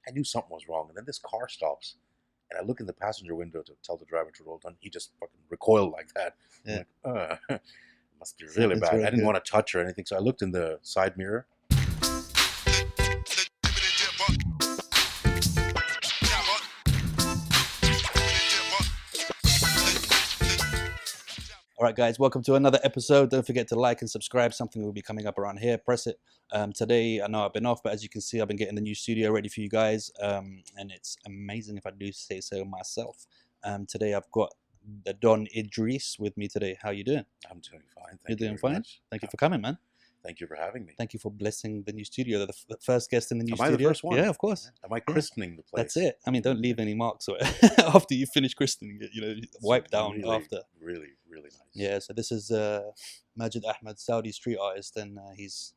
I knew something was wrong. And then this car stops, and I look in the passenger window to tell the driver to roll down. He just fucking recoiled like that. Yeah. I'm like, it must be really bad. I didn't want to touch or anything, so I looked in the side mirror. All right, guys, welcome to another episode. Don't forget to like and subscribe. Something will be coming up around here. Press it. Today, I know I've been off, but as you can see, I've been getting the new studio ready for you guys, and it's amazing if I do say so myself. Today, I've got the Don Idrees with me today. How you doing? I'm doing fine. You're doing fine? Much. Thank you for coming, man. Thank you for having me. Thank you for blessing the new studio. The first guest in the new Am studio. I the first one? Yeah, of course. Am I christening the place? That's it. I mean, don't leave any marks or after you finish christening it. You know, wipe down really, after. Really, really nice. Yeah. So this is Majid Ahmed, Saudi street artist, and he's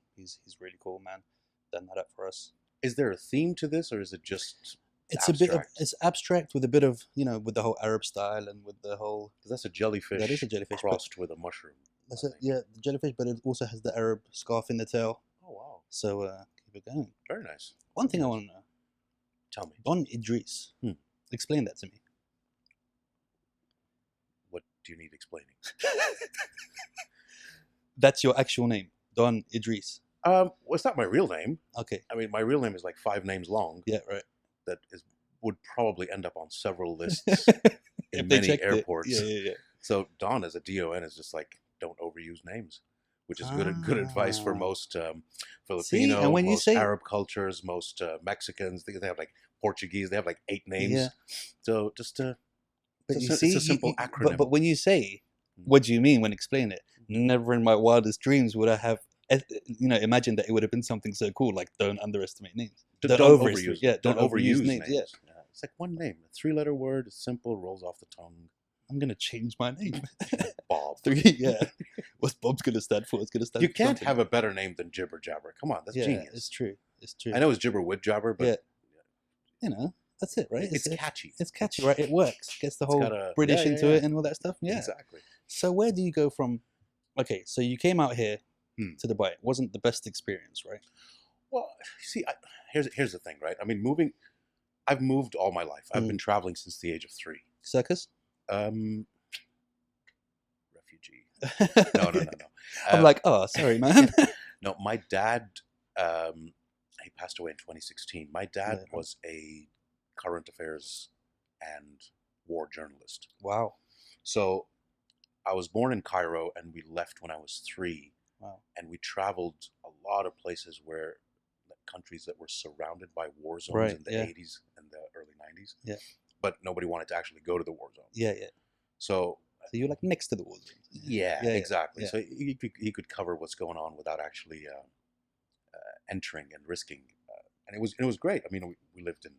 really cool, man. Done that up for us. Is there a theme to this, or is it just? It's abstract? a bit of it's abstract with a bit of with the whole Arab style and with the whole. Because that's a jellyfish. That is a jellyfish crossed with a mushroom. That's it. Yeah, the jellyfish, but it also has the Arab scarf in the tail. Oh wow! So keep it going. Very nice. One thing I want to know. Tell me. Don Idrees. Explain that to me. What do you need explaining? That's your actual name, Don Idrees. Well, it's not my real name. Okay. I mean, my real name is like 5 names long. Yeah, right. That would probably end up on several lists in they many airports. Yeah. So Don as a DON is just like, don't overuse names, which is good advice for most Filipino, and when most you say Arab cultures, most Mexicans. They have like Portuguese. They have like 8 names. Yeah. So just it's a simple acronym. But when you say, what do you mean when explaining it? Never in my wildest dreams would I have, imagined that it would have been something so cool, like don't underestimate names. Don't overuse. Yeah, don't overuse names. Yeah. It's like one name, a 3-letter word. It's simple, rolls off the tongue. I'm gonna change my name. Bob. 3. Yeah. What's Bob's gonna stand for? It's gonna stand. You for can't something. have a better name than Jibber Jabber. Come on, that's genius. It's true. It's true. I know it's Jibber with Jabber, but that's it, right? It's catchy. It's catchy, right? It works. Gets the whole British into it and all that stuff. Yeah, exactly. So where do you go from? Okay, so you came out here to Dubai. It wasn't the best experience, right? Well, see, here's the thing, right? I mean, I've moved all my life. I've been traveling since the age of 3. Circus? Refugee. No. I'm like, oh, sorry, man. No, my dad, he passed away in 2016. My dad was a current affairs and war journalist. Wow. So I was born in Cairo, and we left when I was 3. Wow. And we traveled a lot of places countries that were surrounded by war zones in the 80s and the early 90s. Yeah. But nobody wanted to actually go to the war zone. Yeah. So you're like next to the war zone. Yeah, exactly. Yeah. So he could cover what's going on without actually entering and risking. And it was great. I mean, we lived in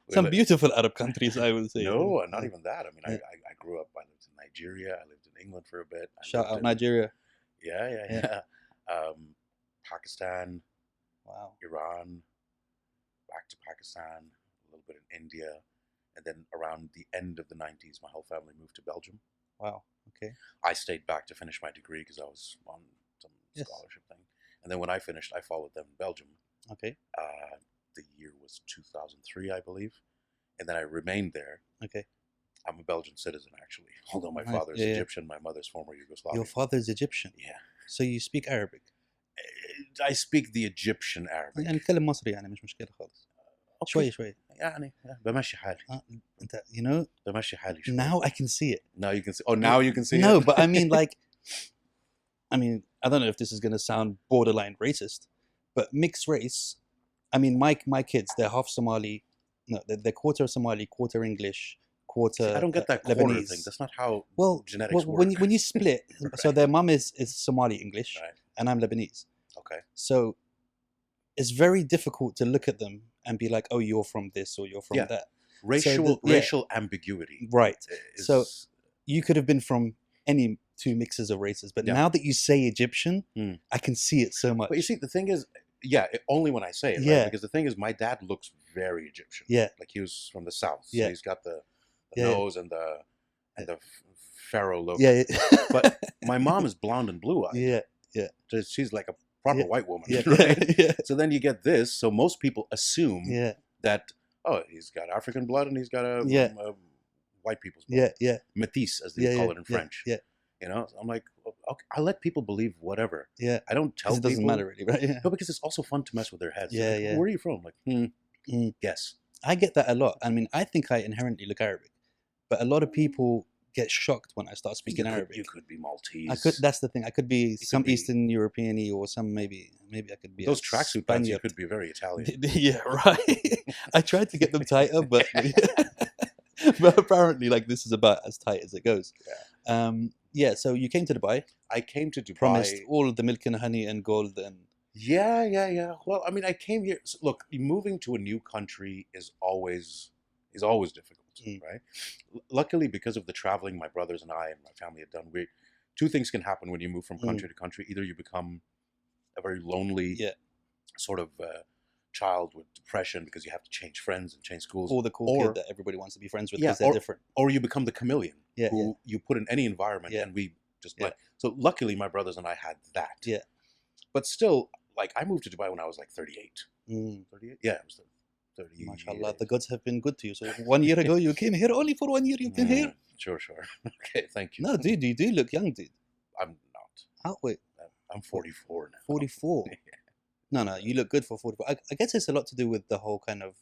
some beautiful Arab countries, I would say. No, not even that. I mean, I grew up. I lived in Nigeria. I lived in England for a bit. Shout out Nigeria. Yeah. Pakistan. Wow. Iran. Back to Pakistan. A little bit in India, and then around the end of the 90s, my whole family moved to Belgium. Wow. Okay. I stayed back to finish my degree because I was on some scholarship thing, and then when I finished, I followed them in Belgium. Okay. The year was 2003, I believe, and then I remained there. Okay. I'm a Belgian citizen, actually. Although my father's Egyptian, my mother's former Yugoslavia. Your father's Egyptian? Yeah. So you speak Arabic? I speak the Egyptian Arabic. يعني نتكلم مصري يعني مش مشكلة خالص. شوي. يعني بمشي حالي. بمشي حالي شوي. Now I can see it. Now you can see. Oh, now you can see it. No, but I mean, I don't know if this is going to sound borderline racist, but mixed race. I mean, my kids, they're half Somali. No, they're quarter Somali, quarter English, quarter I don't get that Lebanese. quarter thing. That's not how genetics work. When you split, so their mum is Somali English, right, and I'm Lebanese. Okay. So it's very difficult to look at them and be like, oh, you're from this or you're from that. Racial ambiguity. Right. So you could have been from any 2 mixes of races, but now that you say Egyptian, I can see it so much. But you see, the thing is, only when I say it, right? Because the thing is, my dad looks very Egyptian. Yeah. Like he was from the south. So yeah. he's got the nose and the pharaoh look. Yeah. But my mom is blonde and blue-eyed. Yeah. She's like a proper Yeah. white woman, Yeah. right? Yeah. So then you get this. So most people assume Yeah. that, oh, he's got African blood and he's got a white people's blood. Yeah. Yeah. Métis, as they Yeah. call Yeah. it in Yeah. French. Yeah. You know, I'm like, okay, I let people believe whatever. Yeah. I don't tell Because it doesn't people. matter really, right? Yeah. No, because it's also fun to mess with their heads. Yeah. Like, Yeah. where are you from? Like, guess. I get that a lot. I mean, I think I inherently look Arabic, but a lot of people get shocked when I start speaking Arabic. You could be Maltese. I could. That's the thing. I could be some could be- Eastern European-y or some maybe I could be. Those a tracksuit pants, you Spaniard. could be very Italian. Yeah, right. I tried to get them tighter, but but apparently, like, this is about as tight as it goes. Yeah. Yeah. So you came to Dubai, I came to Dubai. promised all of the milk and honey and gold, and Yeah. Well, I mean, I came here. So look, moving to a new country is always difficult, right? Luckily, because of the traveling my brothers and I and my family had done, two things can happen when you move from country to country. Either you become a very lonely sort of child with depression because you have to change friends and change schools, all the cool kid that everybody wants to be friends with because they're different. Or you become the chameleon who you put in any environment and we just like. So luckily, my brothers and I had that. Yeah. But still, like, I moved to Dubai when I was like 38. 38? Yeah, it was 30. MashaAllah, the gods have been good to you. So 1 year ago, you came here. Only for 1 year, you've been here. Sure. Okay, thank you. No, dude, you do look young, dude. I'm not. How, wait. I'm 44 now. 44? No, you look good for 44. I guess it's a lot to do with the whole kind of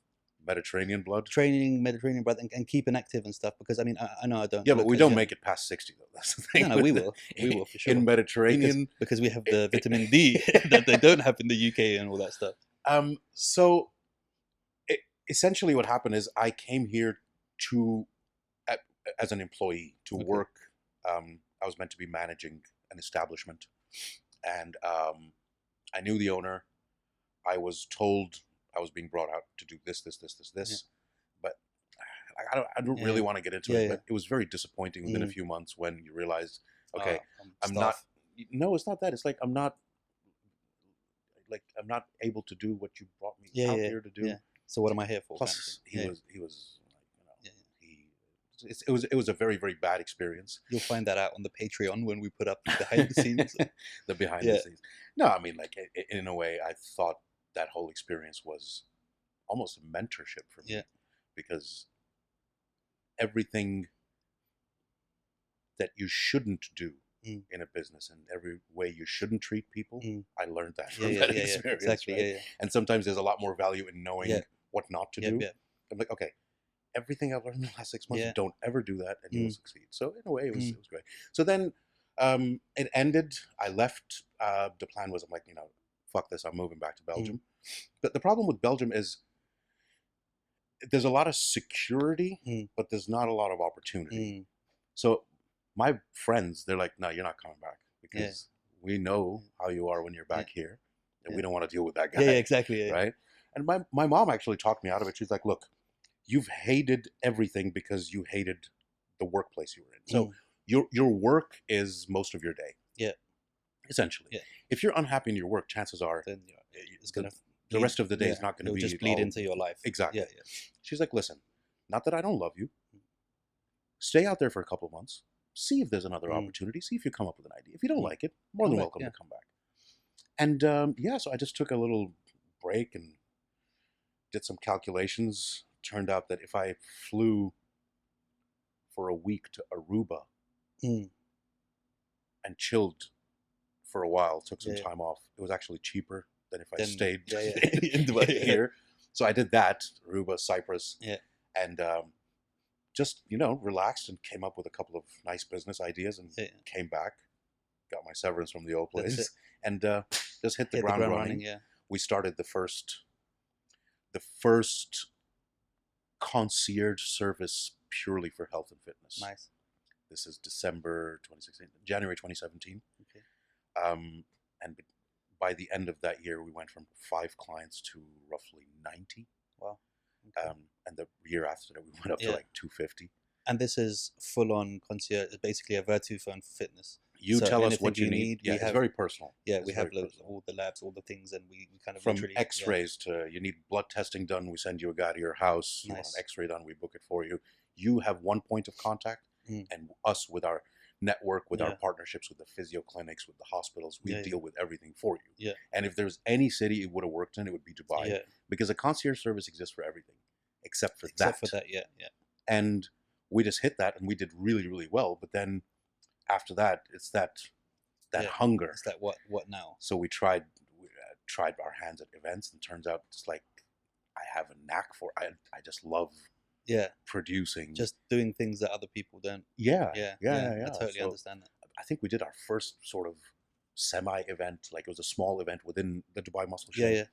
Mediterranean blood. Training, Mediterranean blood, and keeping active and stuff. Because, I mean, I know I don't. Yeah, but we don't make it past 60, though. That's the thing. No, we will. We will, for sure. In Mediterranean. Because we have the vitamin D that they don't have in the UK and all that stuff. So, essentially what happened is I came here as an employee to work. I was meant to be managing an establishment. And I knew the owner. I was told I was being brought out to do this. But I don't really want to get into it. But it was very disappointing within a few months when you realize, okay, I'm not. No, it's not that. It's like I'm not able to do what you brought me out here to do. Yeah. So what am I here for? Plus, he was it was a very, very bad experience. You'll find that out on the Patreon when we put up the behind the scenes. The behind the scenes. No, I mean, like, in a way, I thought that whole experience was almost a mentorship for me. Yeah. Because everything that you shouldn't do in a business and every way you shouldn't treat people, I learned that from that experience. Exactly. Right? And sometimes there's a lot more value in knowing what not to do. Yeah. I'm like, okay, everything I've learned in the last 6 months, don't ever do that and you'll succeed. So in a way, it was great. So then it ended. I left. The plan was, I'm like, fuck this, I'm moving back to Belgium. But the problem with Belgium is there's a lot of security, but there's not a lot of opportunity. So my friends, they're like, no, you're not coming back because we know how you are when you're back here and we don't want to deal with that guy. Yeah, exactly. Yeah. Right? And my mom actually talked me out of it. She's like, look, you've hated everything because you hated the workplace you were in. So your work is most of your day. Yeah. Essentially. Yeah. If you're unhappy in your work, chances are then it's gonna the rest of the day is not going to be just bleed into your life. Exactly. Yeah. She's like, listen, not that I don't love you. Stay out there for a couple of months. See if there's another opportunity. See if you come up with an idea. If you don't like it, more than welcome to come back. And so I just took a little break and did some calculations. Turned out that if I flew for a week to Aruba and chilled for a while, took some time off, it was actually cheaper than if I stayed in Dubai here. So I did that, Aruba, Cyprus, and just, relaxed and came up with a couple of nice business ideas and came back, got my severance from the old place, and just hit the ground running. We started the first concierge service purely for health and fitness. Nice. This is December 2016, January 2017. Okay. And by the end of that year, we went from 5 clients to roughly 90. Wow. Okay. And the year after that, we went up to like 250. And this is full-on concierge, basically a Virtu phone for fitness. You tell us what you need. Yeah, it's very personal. Yeah, we have all the labs, all the things, and we kind of from X-rays to you need blood testing done. We send you a guy to your house. You want an X-ray done, we book it for you. You have one point of contact, and us with our network with our Yeah. partnerships with the physio clinics, with the hospitals. We Yeah, deal with everything for you. Yeah. And if there's any city it would have worked in, it would be Dubai, Yeah. because a concierge service exists for everything, except for Except that. for that, yeah. And we just hit that, and we did really, really well. But then after that, it's that Yeah. hunger. It's like what now? So we tried our hands at events, and turns out it's like I have a knack for. I just love producing, just doing things that other people don't. Yeah. I totally understand that. I think we did our first sort of semi-event, like it was a small event within the Dubai Muscle Show.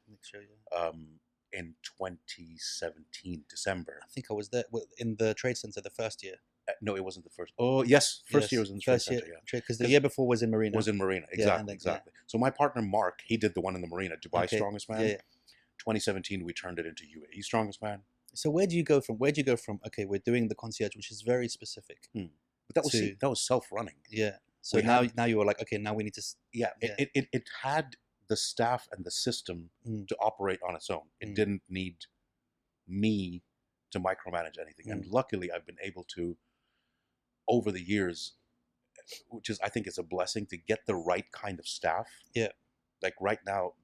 In 2017 December. I think I was there in the trade center the first year. No, it wasn't the first. Oh, yes, first year was in the trade center. Yeah, because the year before was in Marina. Exactly. So my partner Mark, he did the one in the Marina, Dubai Strongest Man. 2017, we turned it into UAE Strongest Man. So where do you go from? Okay, we're doing the concierge, which is very specific. But that was self-running. Yeah. So now you were like, okay, now we need to. It had the staff and the system to operate on its own. It didn't need me to micromanage anything. And luckily, I've been able to, over the years, which is, I think, is a blessing, to get the right kind of staff. Yeah. Like right now,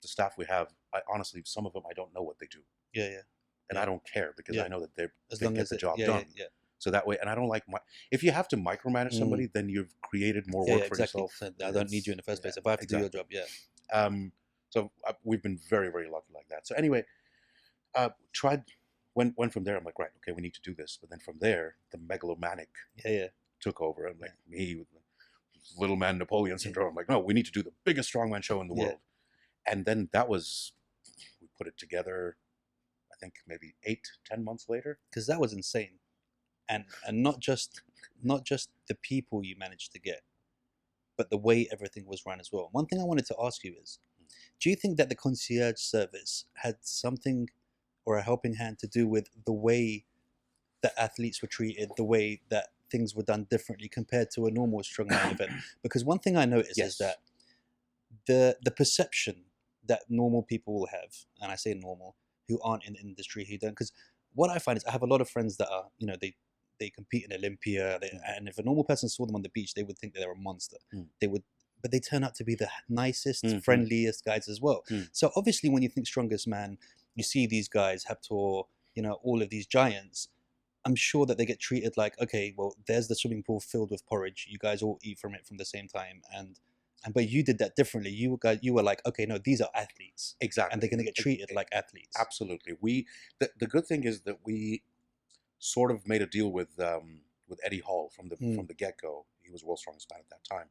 the staff we have, honestly, some of them, I don't know what they do. Yeah. And I don't care, because I know that they get the job done. Yeah. So that way, and I don't like if you have to micromanage somebody, then you've created more work for yourself. So I don't need you in the first place. If I have to do your job, So we've been very, very lucky like that. So anyway, went from there. I'm like, right, okay, we need to do this. But then from there, the megalomanic took over. I'm like, me with the little man Napoleon syndrome. I'm like, no, we need to do the biggest strongman show in the world. And then we put it together, I think maybe 8-10 months later. Because that was insane. And not just the people you managed to get, but the way everything was run as well. One thing I wanted to ask you is, do you think that the concierge service had something or a helping hand to do with the way that athletes were treated, the way that things were done differently compared to a normal strongman event? Because one thing I noticed is that the perception that normal people will have, and I say normal, who aren't in the industry, who don't, because what I find is I have a lot of friends that are, they compete in Olympia, and if a normal person saw them on the beach, they would think that they're a monster. But they turn out to be the nicest, friendliest guys as well. So obviously, when you think strongest man, you see these guys, Hafthor, all of these giants. I'm sure that they get treated like, okay, well, there's the swimming pool filled with porridge. You guys all eat from it from the same time, but you did that differently. You were like, okay, no, these are athletes, exactly, and they're going to get treated like athletes. Absolutely. The good thing is that we sort of made a deal with Eddie Hall from the get-go. He was world's strongest man at that time.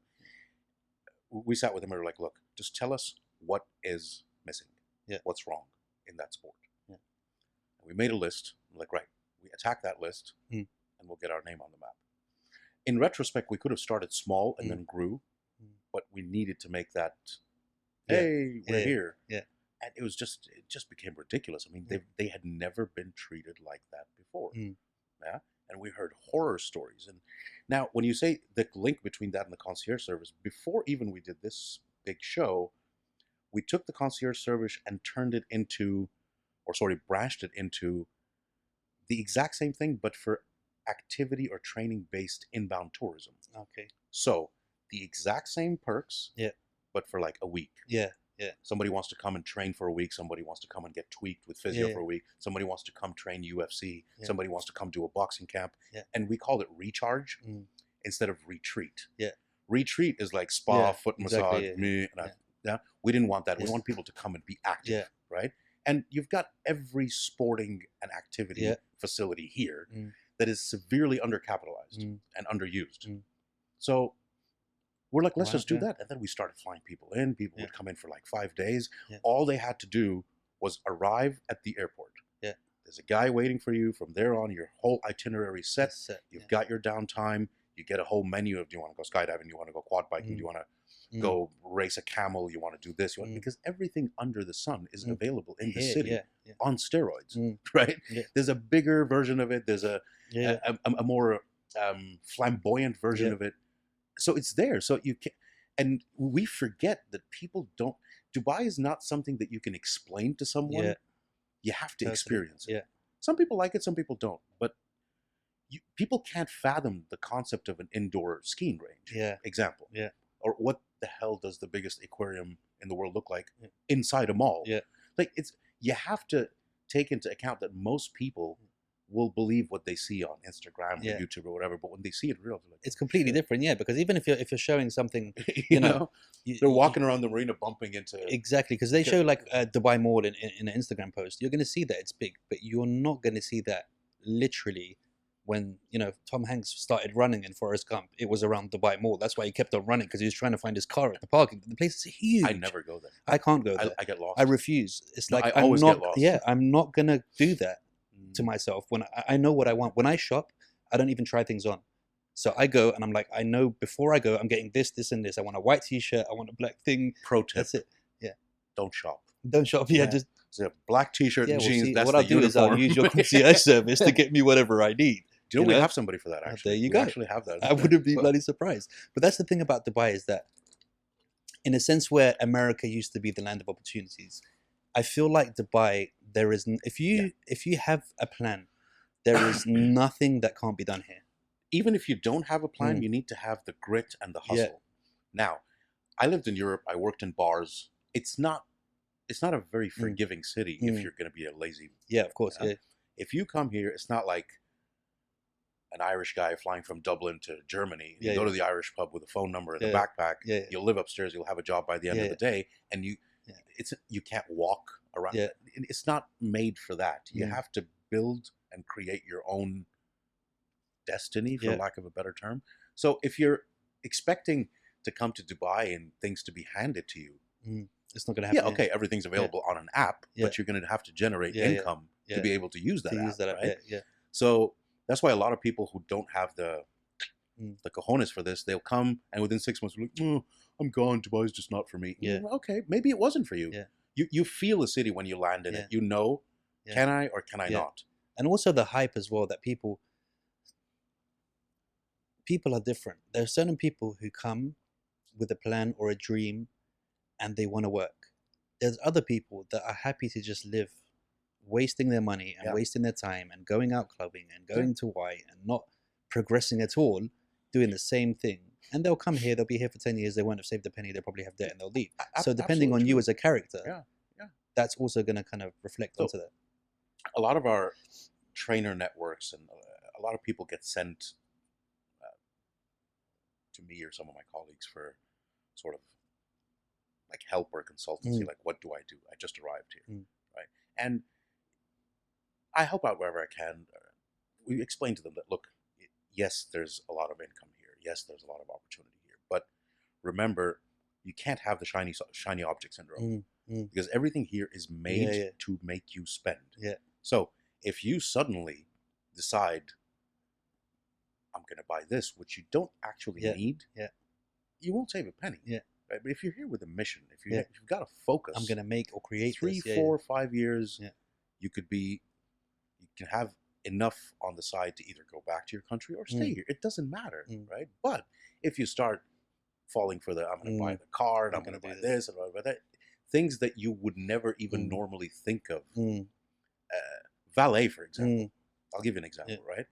We sat with him and we were like, look, just tell us what is missing. What's wrong in that sport. And we made a list. We're like, right, we attack that list and we'll get our name on the map. In retrospect, we could have started small and then grew, but we needed to make that, hey, we're here. And it just became ridiculous. I mean, they had never been treated like that before. And we heard horror stories. And now, when you say the link between that and the concierge service, before even we did this big show, we took the concierge service and turned it into, branched it into the exact same thing, but for activity or training-based inbound tourism. Okay. So the exact same perks, but for like a week. Somebody wants to come and train for a week. Somebody wants to come and get tweaked with physio for a week. Somebody wants to come train UFC. Somebody wants to come do a boxing camp. And we called it recharge instead of retreat. Retreat is like spa, foot massage, we didn't want that. We want people to come and be active, right? And you've got every sporting and activity facility here that is severely undercapitalized and underused. So we're like, let's just do that. And then we started flying people in. People would come in for like 5 days. All they had to do was arrive at the airport. There's a guy waiting for you. From there on, your whole itinerary set. You've got your downtime. You get a whole menu of, do you want to go skydiving? Do you want to go quad biking? Do you want to go race a camel? You want to do this? Because everything under the sun is available in the city on steroids, right? There's a bigger version of it. There's a more flamboyant version of it. So it's there. So you can, and we forget that people don't. Dubai is not something that you can explain to someone. You have to experience it. Some people like it, some people don't. But people can't fathom the concept of an indoor skiing range. Yeah. Example. Yeah. Or what the hell does the biggest aquarium in the world look like inside a mall? Yeah. Like you have to take into account that most people will believe what they see on Instagram or YouTube or whatever, but when they see it real, they're like, it's completely different. Yeah, because even if you're showing something, you know, they're walking around the marina bumping into exactly, because they show like Dubai Mall in an Instagram post. You're going to see that it's big, but you're not going to see that literally when Tom Hanks started running in Forrest Gump. It was around Dubai Mall. That's why he kept on running, because he was trying to find his car at the parking. The place is huge. I never go there. I can't go there. I get lost. I refuse. It's like I always get lost. Yeah, I'm not gonna do that to myself. When I know what I want. When I shop, I don't even try things on. So I go and I'm like, I know before I go, I'm getting this, and this. I want a white T-shirt. I want a black thing. Pro tip. That's it. Yeah. Don't shop. Don't shop. Yeah. Just a black T-shirt and jeans. See, that's what the I'll do is I'll use your concierge service to get me whatever I need. Do you know we have somebody for that? Actually, there you we go. Actually have that. I wouldn't be bloody surprised. But that's the thing about Dubai, is that, in a sense, where America used to be the land of opportunities, I feel like Dubai, there is if you have a plan, there is nothing that can't be done here. Even if you don't have a plan, you need to have the grit and the hustle. Now, I lived in Europe. I worked in bars. It's not a very forgiving city if you're going to be a lazy. Yeah, of course. Yeah. If you come here, it's not like an Irish guy flying from Dublin to Germany. You go to the Irish pub with a phone number and a backpack. You'll live upstairs. You'll have a job by the end of the day, and you can't walk around. It's not made for that. You have to build and create your own destiny, for lack of a better term. So if you're expecting to come to Dubai and things to be handed to you, it's not going to happen. Yeah, okay, everything's available on an app, but you're going to have to generate income to be able to use that app, right? So that's why a lot of people who don't have the cojones for this, they'll come and within 6 months, they're like, oh, I'm gone. Dubai's just not for me. Yeah. Okay, maybe it wasn't for you. Yeah. You feel a city when you land in it. You know, can I or can I not? And also the hype as well, that people are different. There are certain people who come with a plan or a dream and they want to work. There's other people that are happy to just live, wasting their money and wasting their time and going out clubbing and going to white and not progressing at all, doing the same thing. And they'll come here, they'll be here for 10 years, they won't have saved a penny, they'll probably have debt and they'll leave. So depending on you as a character, that's also going to kind of reflect onto that. A lot of our trainer networks and a lot of people get sent to me or some of my colleagues for sort of like help or consultancy, like what do I do? I just arrived here, right? And I help out wherever I can. We explain to them that, look, yes, there's a lot of income here. Yes, there's a lot of opportunity here. But remember, you can't have the shiny object syndrome because everything here is made to make you spend. Yeah. So if you suddenly decide, I'm going to buy this, which you don't actually need, you won't save a penny. Yeah. Right? But if you're here with a mission, if you've got a focus, I'm going to make or create 3, 4, 5 years, you can have enough on the side to either go back to your country or stay here. It doesn't matter, right? But if you start falling for I'm going to buy the car and I'm going to buy this and buy that, things that you would never even normally think of. Valet, for example. I'll give you an example, right?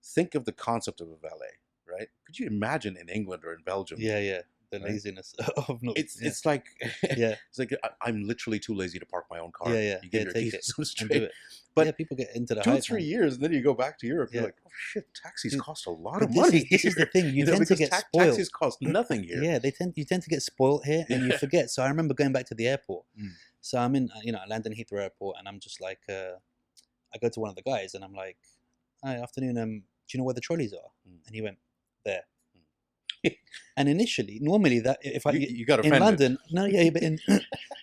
Think of the concept of a valet, right? Could you imagine in England or in Belgium? The laziness of it's like it's like I'm literally too lazy to park my own car. You give your keys to the street. But people get into the 2 or 3 years, and then you go back to Europe. You're like, oh shit, taxis cost a lot of this money. This is the thing. You tend to get spoiled. Taxis cost nothing here. Yeah, you tend to get spoiled here, and you forget. So I remember going back to the airport. So I'm in, I land in Heathrow Airport, and I'm just like, I go to one of the guys, and I'm like, hi, afternoon. Do you know where the trolleys are? And he went, there. And initially, normally that if you got in London, but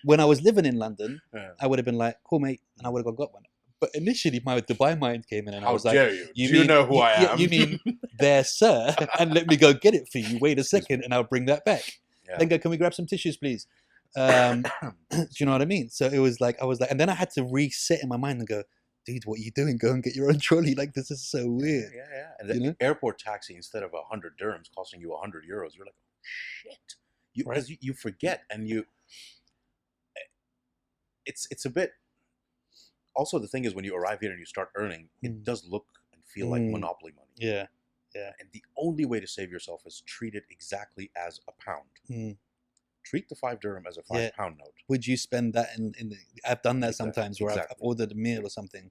when I was living in London, I would have been like, cool mate, and I would have got one. But initially, my Dubai mind came in, and I was like, do you know who I am? You mean there, sir? And let me go get it for you. Wait a second, and I'll bring that back. Then go, can we grab some tissues, please? Do you know what I mean? So it was like I was like, and then I had to reset in my mind and go, dude, what are you doing? Go and get your own trolley. Like, this is so weird. Yeah. And the airport taxi, instead of 100 dirhams costing you 100 euros, you're like, oh, shit. Because you forget, and it's a bit. Also, the thing is, when you arrive here and you start earning, it does look and feel like monopoly money. Yeah. Yeah. And the only way to save yourself is treat it exactly as a pound. Treat the 5 dirham as a 5 pound note. Would you spend that in the? I've done that sometimes where I've ordered a meal or something,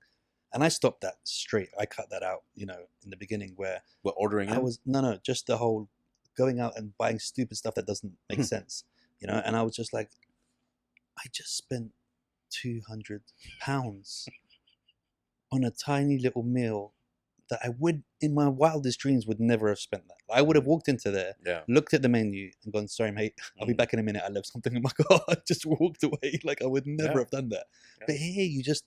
and I stopped that straight. I cut that out, in the beginning where ordering. I was just the whole going out and buying stupid stuff that doesn't make sense, And I was just like, I just spent £200 on a tiny little meal that I would, in my wildest dreams, would never have spent that. I would have walked into there, looked at the menu, and gone, "Sorry, mate, I'll be back in a minute. I left something in my car." I just walked away. Like I would never have done that. But here, you just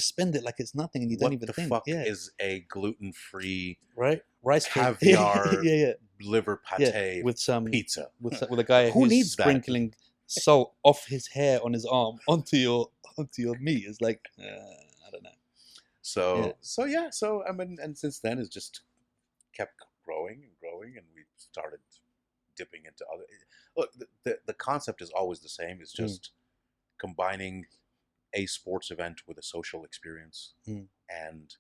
spend it like it's nothing, and you don't even think. What the fuck is a gluten-free rice caviar liver pate with some pizza with a guy who who's needs sprinkling salt off his hair on his arm onto your meat? It's like I don't know. So I mean, and since then it's just kept growing and growing, and we started dipping into other. Look, the concept is always the same. It's just combining a sports event with a social experience. And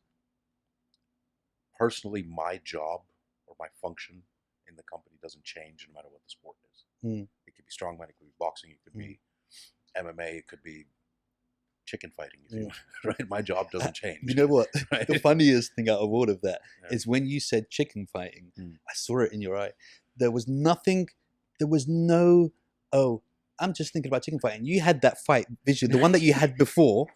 personally, my job or my function in the company doesn't change no matter what the sport is. It could be strongman, it could be boxing, it could be MMA, it could be chicken fighting, if you want, right? My job doesn't change. You know what? Right? The funniest thing out of all of that is when you said chicken fighting, I saw it in your eye. There was nothing, there was no, I'm just thinking about chicken fighting. You had that fight vision, the one that you had before.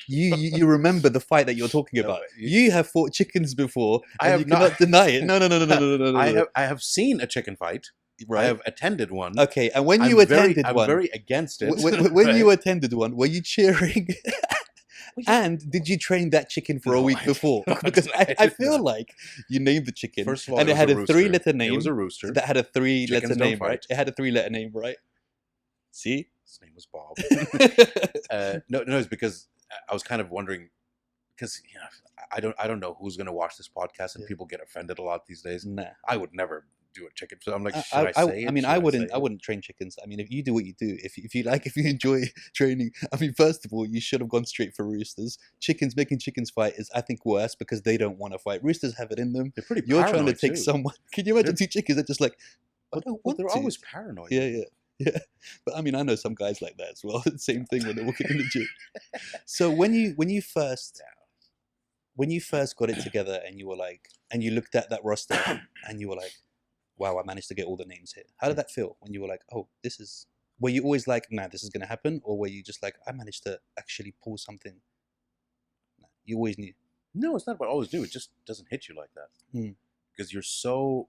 You remember the fight that you're talking about. You have fought chickens before, and you cannot deny it. No. I have seen a chicken fight. Right. I have attended one. Okay, and when you attended one, I'm very against it. When you attended one, were you cheering? And did you train that chicken for a week before? Because I feel like you named the chicken, first of all, and it had a 3-letter name. It was a rooster that had a 3-letter name, right? It had a 3-letter name, right? See, his name was Bob. No, it's because I was kind of wondering, because I don't know who's going to watch this podcast, and people get offended a lot these days. Nah, I would never do a chicken. So I'm like, should I say it? I mean, I wouldn't train chickens. I mean, if you do what you do, if you enjoy training, I mean, first of all, you should have gone straight for roosters. Making chickens fight is, I think, worse because they don't want to fight. Roosters have it in them. They're pretty. You're trying to take someone. Can you imagine 2 chickens that just like, I don't want they're to. always paranoid. Yeah. But I mean, I know some guys like that as well. Same thing when they're walking in the gym. So when you first got it together and you were like, and you looked at that roster and you were like, wow, I managed to get all the names here. How did that feel when you were like, oh, were you always like, nah, this is going to happen? Or were you just like, I managed to actually pull something? Nah, you always knew. No, it's not about always knew. It just doesn't hit you like that. Because you're so,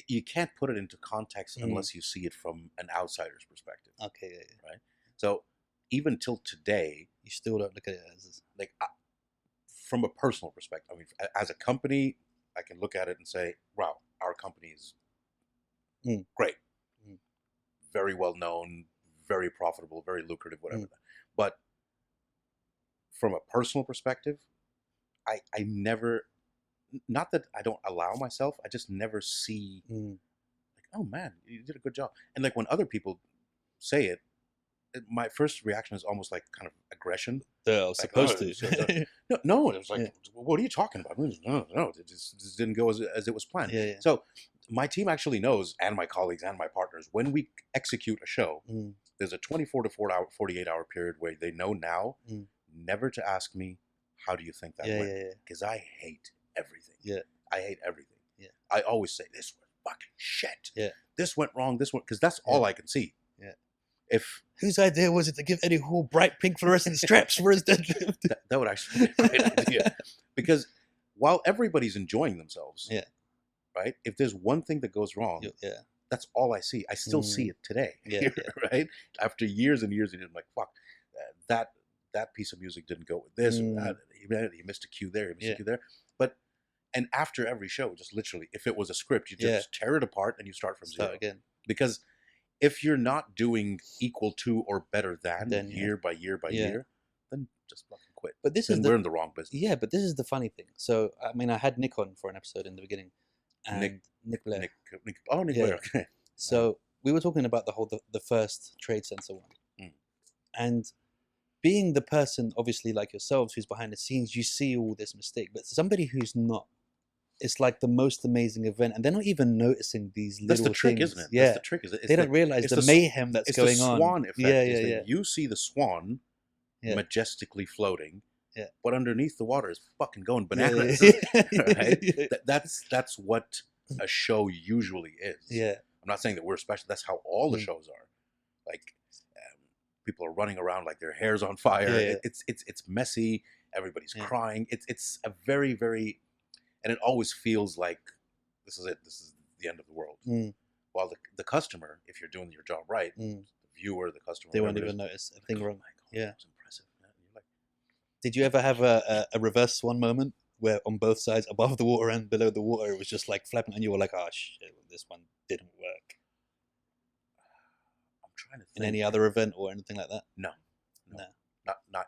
you can't put it into context unless you see it from an outsider's perspective. Okay. Right? So even till today, you still don't look at it as like, from a personal perspective. I mean, as a company, I can look at it and say, wow, our company is great. Very well known, very profitable, very lucrative, whatever. But from a personal perspective, I never, not that I don't allow myself, I just never see like, oh man, you did a good job. And like when other people say it, my first reaction is almost like kind of aggression. I was supposed to. No, it was like, what are you talking about? No, it just didn't go as it was planned. Yeah. So my team actually knows, and my colleagues and my partners, when we execute a show, there's a 24 to 48 hour period where they know now never to ask me, how do you think that went? Because I hate everything. I hate everything. I always say, this was fucking shit. This went wrong, because that's all I can see. If whose idea was it to give Eddie Hall bright pink fluorescent straps for his deadlift? That would actually be a great idea. Because while everybody's enjoying themselves, right? If there's one thing that goes wrong, that's all I see. I still see it today, right? After years and years, and I'm like, fuck, that piece of music didn't go with this. Or that. He missed a cue there. He missed a cue there. And after every show, just literally, if it was a script, you just tear it apart and you start from zero again. Because if you're not doing equal to or better than year by year by year, then just fucking quit. But we're in the wrong business. Yeah, but this is the funny thing. So I mean, I had Nick on for an episode in the beginning, and Nick Blair. Nick Blair. Okay. So we were talking about the first Trade Center one, and being the person, obviously, like yourselves, who's behind the scenes, you see all this mistake. But somebody who's not, it's like the most amazing event, and they're not even noticing these That's little the trick, things. isn't it? Yeah, That's the trick. Is it? they don't realize the mayhem that's going the on. swan effect. Yeah, is yeah, that yeah. You see the swan Yeah. majestically floating, yeah, but underneath the water is fucking going Yeah, bananas. Right? yeah. That's what a show usually is. Yeah, I'm not saying that we're special. That's how all the Mm. shows are. Like people are running around like their hair's on fire. Yeah, yeah. It's messy. Everybody's Yeah. crying. It's a very, very, and it always feels like this is it. This is the end of the world. Mm. While the customer, if you're doing your job right, Mm. the viewer, the customer, They won't whatever it even is, notice a thing like, wrong. oh my God, Yeah. that was impressive. And you're like, Did you ever have a reverse swan moment where on both sides, above the water and below the water, it was just like flapping, and you were like, "Oh shit, this one didn't work." I'm trying to think. In any other event or anything like that? No. Not.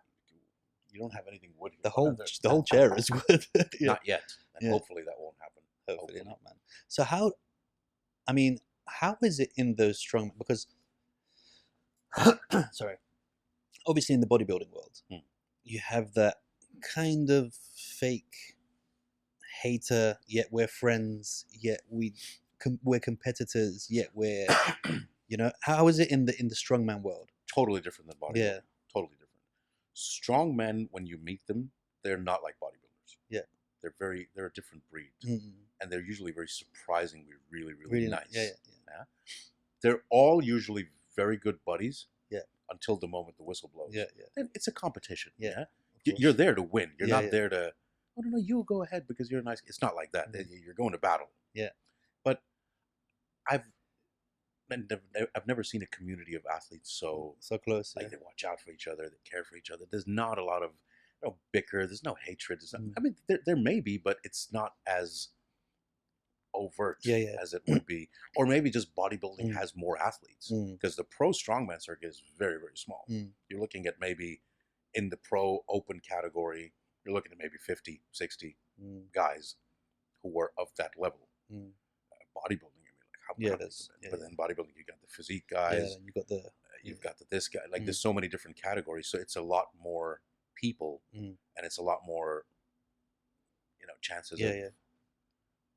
You don't have anything wood here. The whole chair is wood. Yeah. Not yet, and Yeah. hopefully that won't happen. Hopefully not, man. So how is it in those strongman? Because sorry, obviously in the bodybuilding world, you have that kind of fake hater, yet we're friends, yet we're competitors, yet we're how is it in the strongman world? Totally different than bodybuilding. Yeah. Totally different. Strong men, when you meet them, they're not like bodybuilders. Yeah. They're a different breed. And they're usually very surprisingly really nice. Yeah. They're all usually very good buddies. Yeah. Until the moment the whistle blows. Yeah. Then it's a competition. Yeah. You're there to win. You're Yeah, not there to, oh no, you go ahead because you're nice. It's not like that. You're going to battle. Yeah. But I've never seen a community of athletes so close. Like they watch out for each other, they care for each other. There's not a lot of bicker. There's no hatred. There's not, I mean, there may be, but it's not as overt as it would be. Or maybe just bodybuilding has more athletes because the pro strongman circuit is very, very small. You're looking at maybe in the pro open category, you're looking at maybe 50, 60 guys who are of that level. Bodybuilding, I mean, like how but then bodybuilding, you got the physique guys. You got you've got this guy. Like there's so many different categories, so it's a lot more people, and it's a lot more, chances.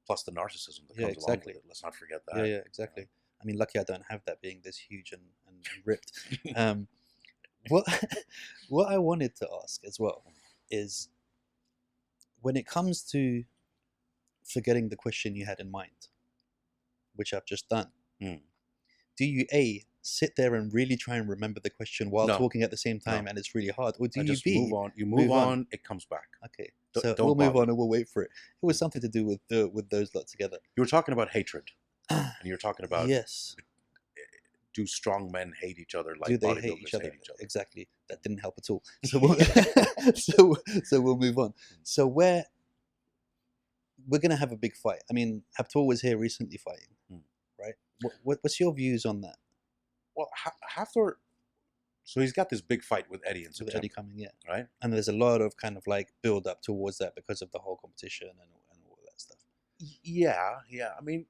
Plus the narcissism that comes along with it. Let's not forget that. Yeah, exactly. I mean, lucky I don't have that, being this huge and ripped. What I wanted to ask as well is, when it comes to forgetting the question you had in mind, which I've just done, do you sit there and really try and remember the question while talking at the same time, and it's really hard, or do you move on? You move on, it comes back. Okay, so we'll move on and we'll wait for it. It was something to do with those lot together. You were talking about hatred, and you're talking about yes. Do strong men hate each other like do they bodybuilders hate each other? hate each other? Exactly. That didn't help at all. So so we'll move on. So we're gonna have a big fight. I mean, Hafthor was here recently fighting, right? What's your views on that? Well, Hafthor, so he's got this big fight with Eddie in September. With Eddie coming, yeah. Right? And there's a lot of kind of like build up towards that because of the whole competition and all that stuff. Yeah. I mean,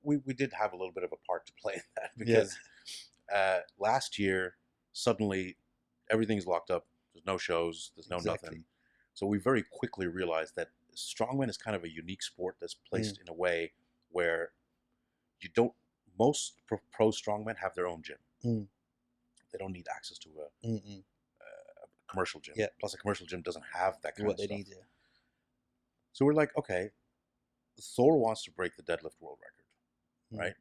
we did have a little bit of a part to play in that because last year, suddenly, everything's locked up. There's no shows. There's no nothing. So we very quickly realized that strongman is kind of a unique sport that's placed in a way where you don't. Most pro strongmen have their own gym. They don't need access to a commercial gym. Yeah. Plus, a commercial gym doesn't have that kind of stuff. Need, yeah. So we're like, okay, Thor wants to break the deadlift world record, right?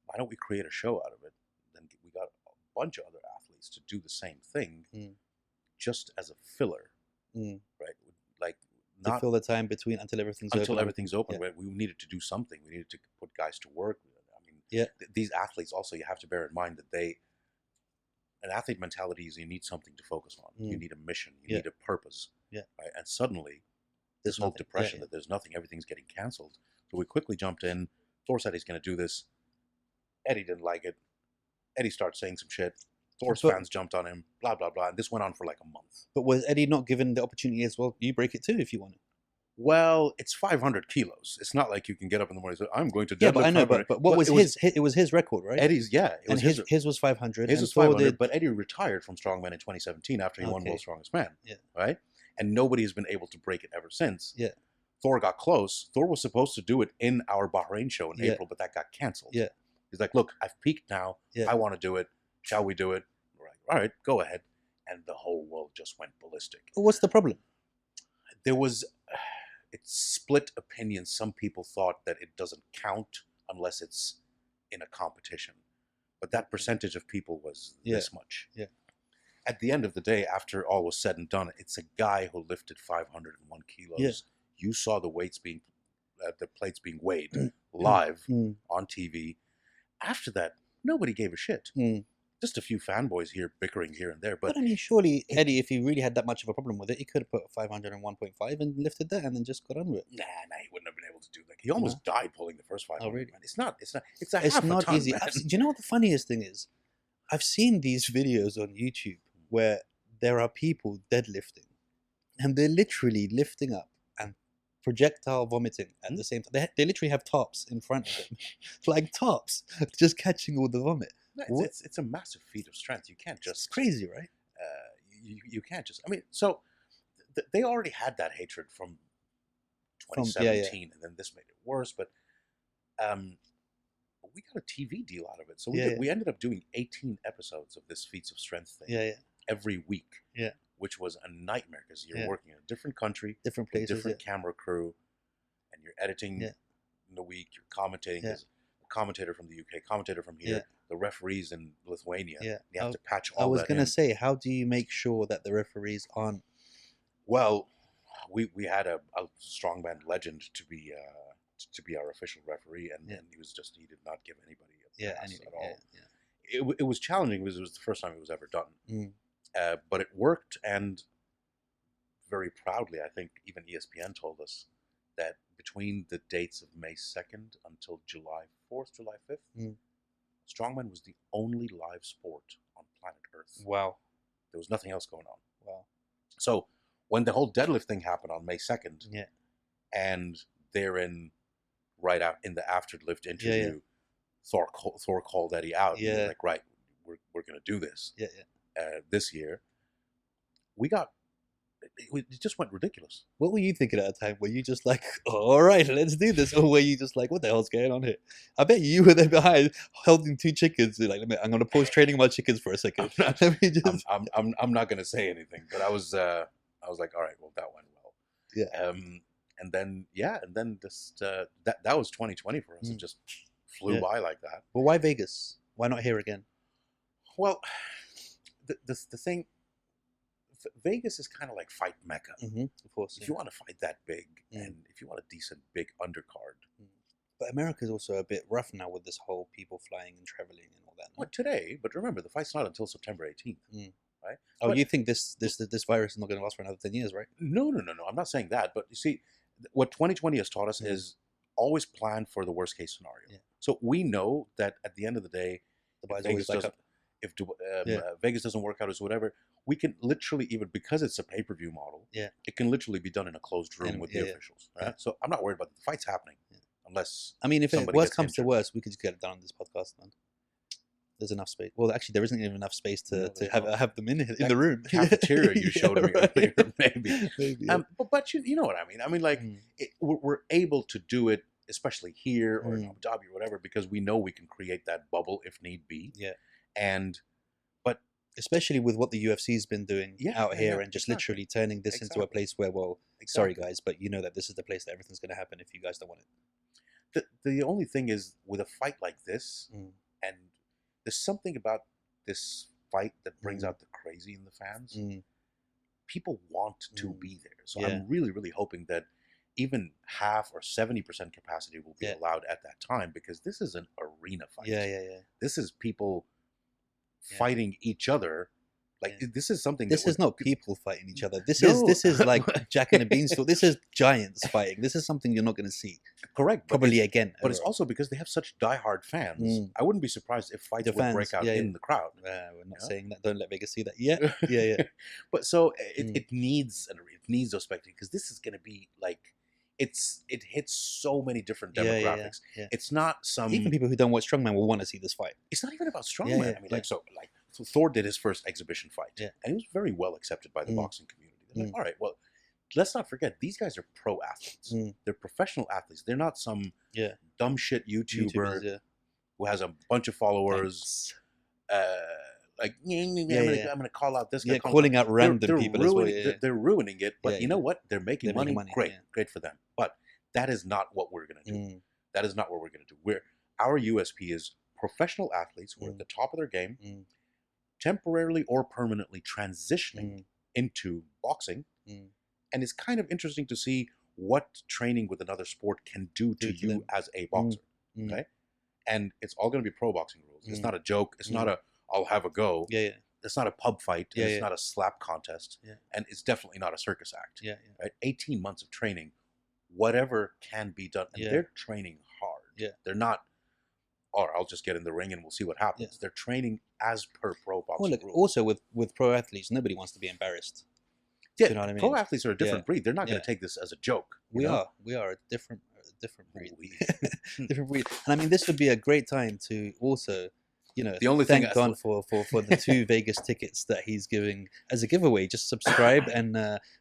Why don't we create a show out of it? Then we got a bunch of other athletes to do the same thing, just as a filler, right? Like to fill the time between until everything's open. Right? We needed to do something. We needed to put guys to work. I mean, these athletes also, you have to bear in mind that an athlete mentality is you need something to focus on. You need a mission. You need a purpose. Yeah. Right? And suddenly, this whole depression that there's nothing, everything's getting canceled. So we quickly jumped in. Thor said he's going to do this. Eddie didn't like it. Eddie started saying some shit. Thor's fans jumped on him. Blah blah blah. And this went on for like a month. But was Eddie not given the opportunity as well? You break it too if you want to. Well, it's 500 kilos. It's not like you can get up in the morning and say, I'm going to deadlift Yeah, but I know, 500. but what Well, was his? It was his record, right? Eddie's, yeah, it And was his. his was 500. His And was Thor 500, did. but Eddie retired from Strongman in 2017 after he won Okay. World's Strongest Man. Yeah. Right? And nobody has been able to break it ever since. Yeah. Thor got close. Thor was supposed to do it in our Bahrain show in Yeah. April, but that got canceled. Yeah. He's like, look, I've peaked now. Yeah. I want to do it. Shall we do it? We're like, all right, go ahead. And the whole world just went ballistic. What's the problem? There was, it's split opinions. Some people thought that it doesn't count unless it's in a competition. But that percentage of people was this much. Yeah. At the end of the day, after all was said and done, it's a guy who lifted 501 kilos. Yeah. You saw the weights being, the plates being weighed live on TV. After that, nobody gave a shit. Just a few fanboys here bickering here and there. But I mean, surely, Eddie, if he really had that much of a problem with it, he could have put 501.5 and lifted that and then just got on with it. Nah, he wouldn't have been able to do that. He almost died pulling the first 500. Oh, really? Man. It's half a ton, easy. man. Do you know what the funniest thing is? I've seen these videos on YouTube where there are people deadlifting and they're literally lifting up and projectile vomiting at the same time. They literally have tops in front of them, like tops, just catching all the vomit. No, it's a massive feat of strength. You can't just... It's crazy, right? You can't just... I mean, so they already had that hatred from 2017, and then this made it worse, but we got a TV deal out of it. So we ended up doing 18 episodes of this Feats of Strength thing every week, which was a nightmare because you're working in a different country, different places, different camera crew, and you're editing in the week, you're commentating. There's a commentator from the UK, commentator from here, the referees in Lithuania. You have to patch all that in. I was going to say, how do you make sure that the referees aren't... Well, we had a strongman legend to be our official referee, and he did not give anybody a pass at all. It was challenging because it was the first time it was ever done, but it worked, and very proudly, I think even ESPN told us that between the dates of May 2nd until July 4th, July 5th, strongman was the only live sport on planet Earth. Wow. There was nothing else going on. Wow. So when the whole deadlift thing happened on May 2nd, and they're right out in the after lift interview, Thor called Eddie out. And he was like, right, we're going to do this this year. It just went ridiculous. What were you thinking at the time? Were you just like, all right, let's do this? Or were you just like, what the hell's going on here? I bet you were there behind holding two chickens. Like, I'm going to pause training my chickens for a second. I'm not going to say anything, but I was like, all right, well, that went well. Yeah. And then just that was 2020 for us. It just flew by like that. Well, why Vegas? Why not here again? Well, the thing, Vegas is kind of like fight mecca. Of course. If you want to fight that big, and if you want a decent big undercard. But America's also a bit rough now with this whole people flying and traveling and all that. Well, today, but remember, the fight's not until September 18th. Right? Oh, you think this virus is not going to last for another 10 years, right? No. I'm not saying that. But you see, what 2020 has taught us is always plan for the worst case scenario. So we know that at the end of the day, if Vegas doesn't work out or whatever, we can literally, even because it's a pay-per-view model, it can literally be done in a closed room with the officials. Right? So I'm not worried about the fight's happening unless... I mean, if worst comes to worst, we could just get it done on this podcast, then. There's enough space. Well, actually, there isn't even enough space to have them in the room. Cafeteria you showed me earlier, maybe. But you know what I mean. I mean, like, we're able to do it, especially here or in Abu Dhabi or whatever, because we know we can create that bubble if need be. But especially with what the UFC's been doing out here and just literally turning this into a place where, sorry guys, but you know that this is the place that everything's going to happen if you guys don't want it. The only thing is, with a fight like this, and there's something about this fight that brings out the crazy in the fans. People want to be there. So I'm really, really hoping that even half or 70% capacity will be allowed at that time, because this is an arena fight. This is people fighting each other. Like, this is something. This is not people fighting each other. This is like Jack and the Beanstalk. This is giants fighting. This is something you're not going to see. Correct. Probably again. But it's also because they have such diehard fans. I wouldn't be surprised if fights would break out in the crowd. We're not saying that. Don't let Vegas see that. Yeah. But so it needs those spectators, because this is going to be like, it hits so many different Yeah, demographics. yeah. It's not some. Even people who don't watch Strongman will want to see this fight. It's not even about strongman. Yeah, I mean, so Thor did his first exhibition fight, Yeah. and he was very well accepted by the boxing community. They're like, all right, well, let's not forget these guys are pro athletes. They're professional athletes. They're not some dumb shit YouTuber who has a bunch of followers. Like, I'm gonna call out this guy. Calling out random people as well. They're ruining it, but you know what? They're making money. Great for them. But that is not what we're gonna do. That is not what we're gonna do. Our USP is professional athletes who are at the top of their game, temporarily or permanently transitioning into boxing, and it's kind of interesting to see what training with another sport can do to you them. As a boxer. Okay, and it's all going to be pro boxing rules. It's not a joke. It's not a I'll have a go. It's not a pub fight. It's not a slap contest. And it's definitely not a circus act. Right? 18 months of training, whatever can be done. And they're training hard. They're not, or I'll just get in the ring and we'll see what happens. They're training as per pro boxing rules. Also with pro athletes, nobody wants to be embarrassed. Yeah, you know what I mean? Pro athletes are a different breed. They're not going to take this as a joke. We are a different breed. Different breed. And I mean, this would be a great time to also, the only thank Don for the 2 Vegas tickets that he's giving as a giveaway. Just subscribe and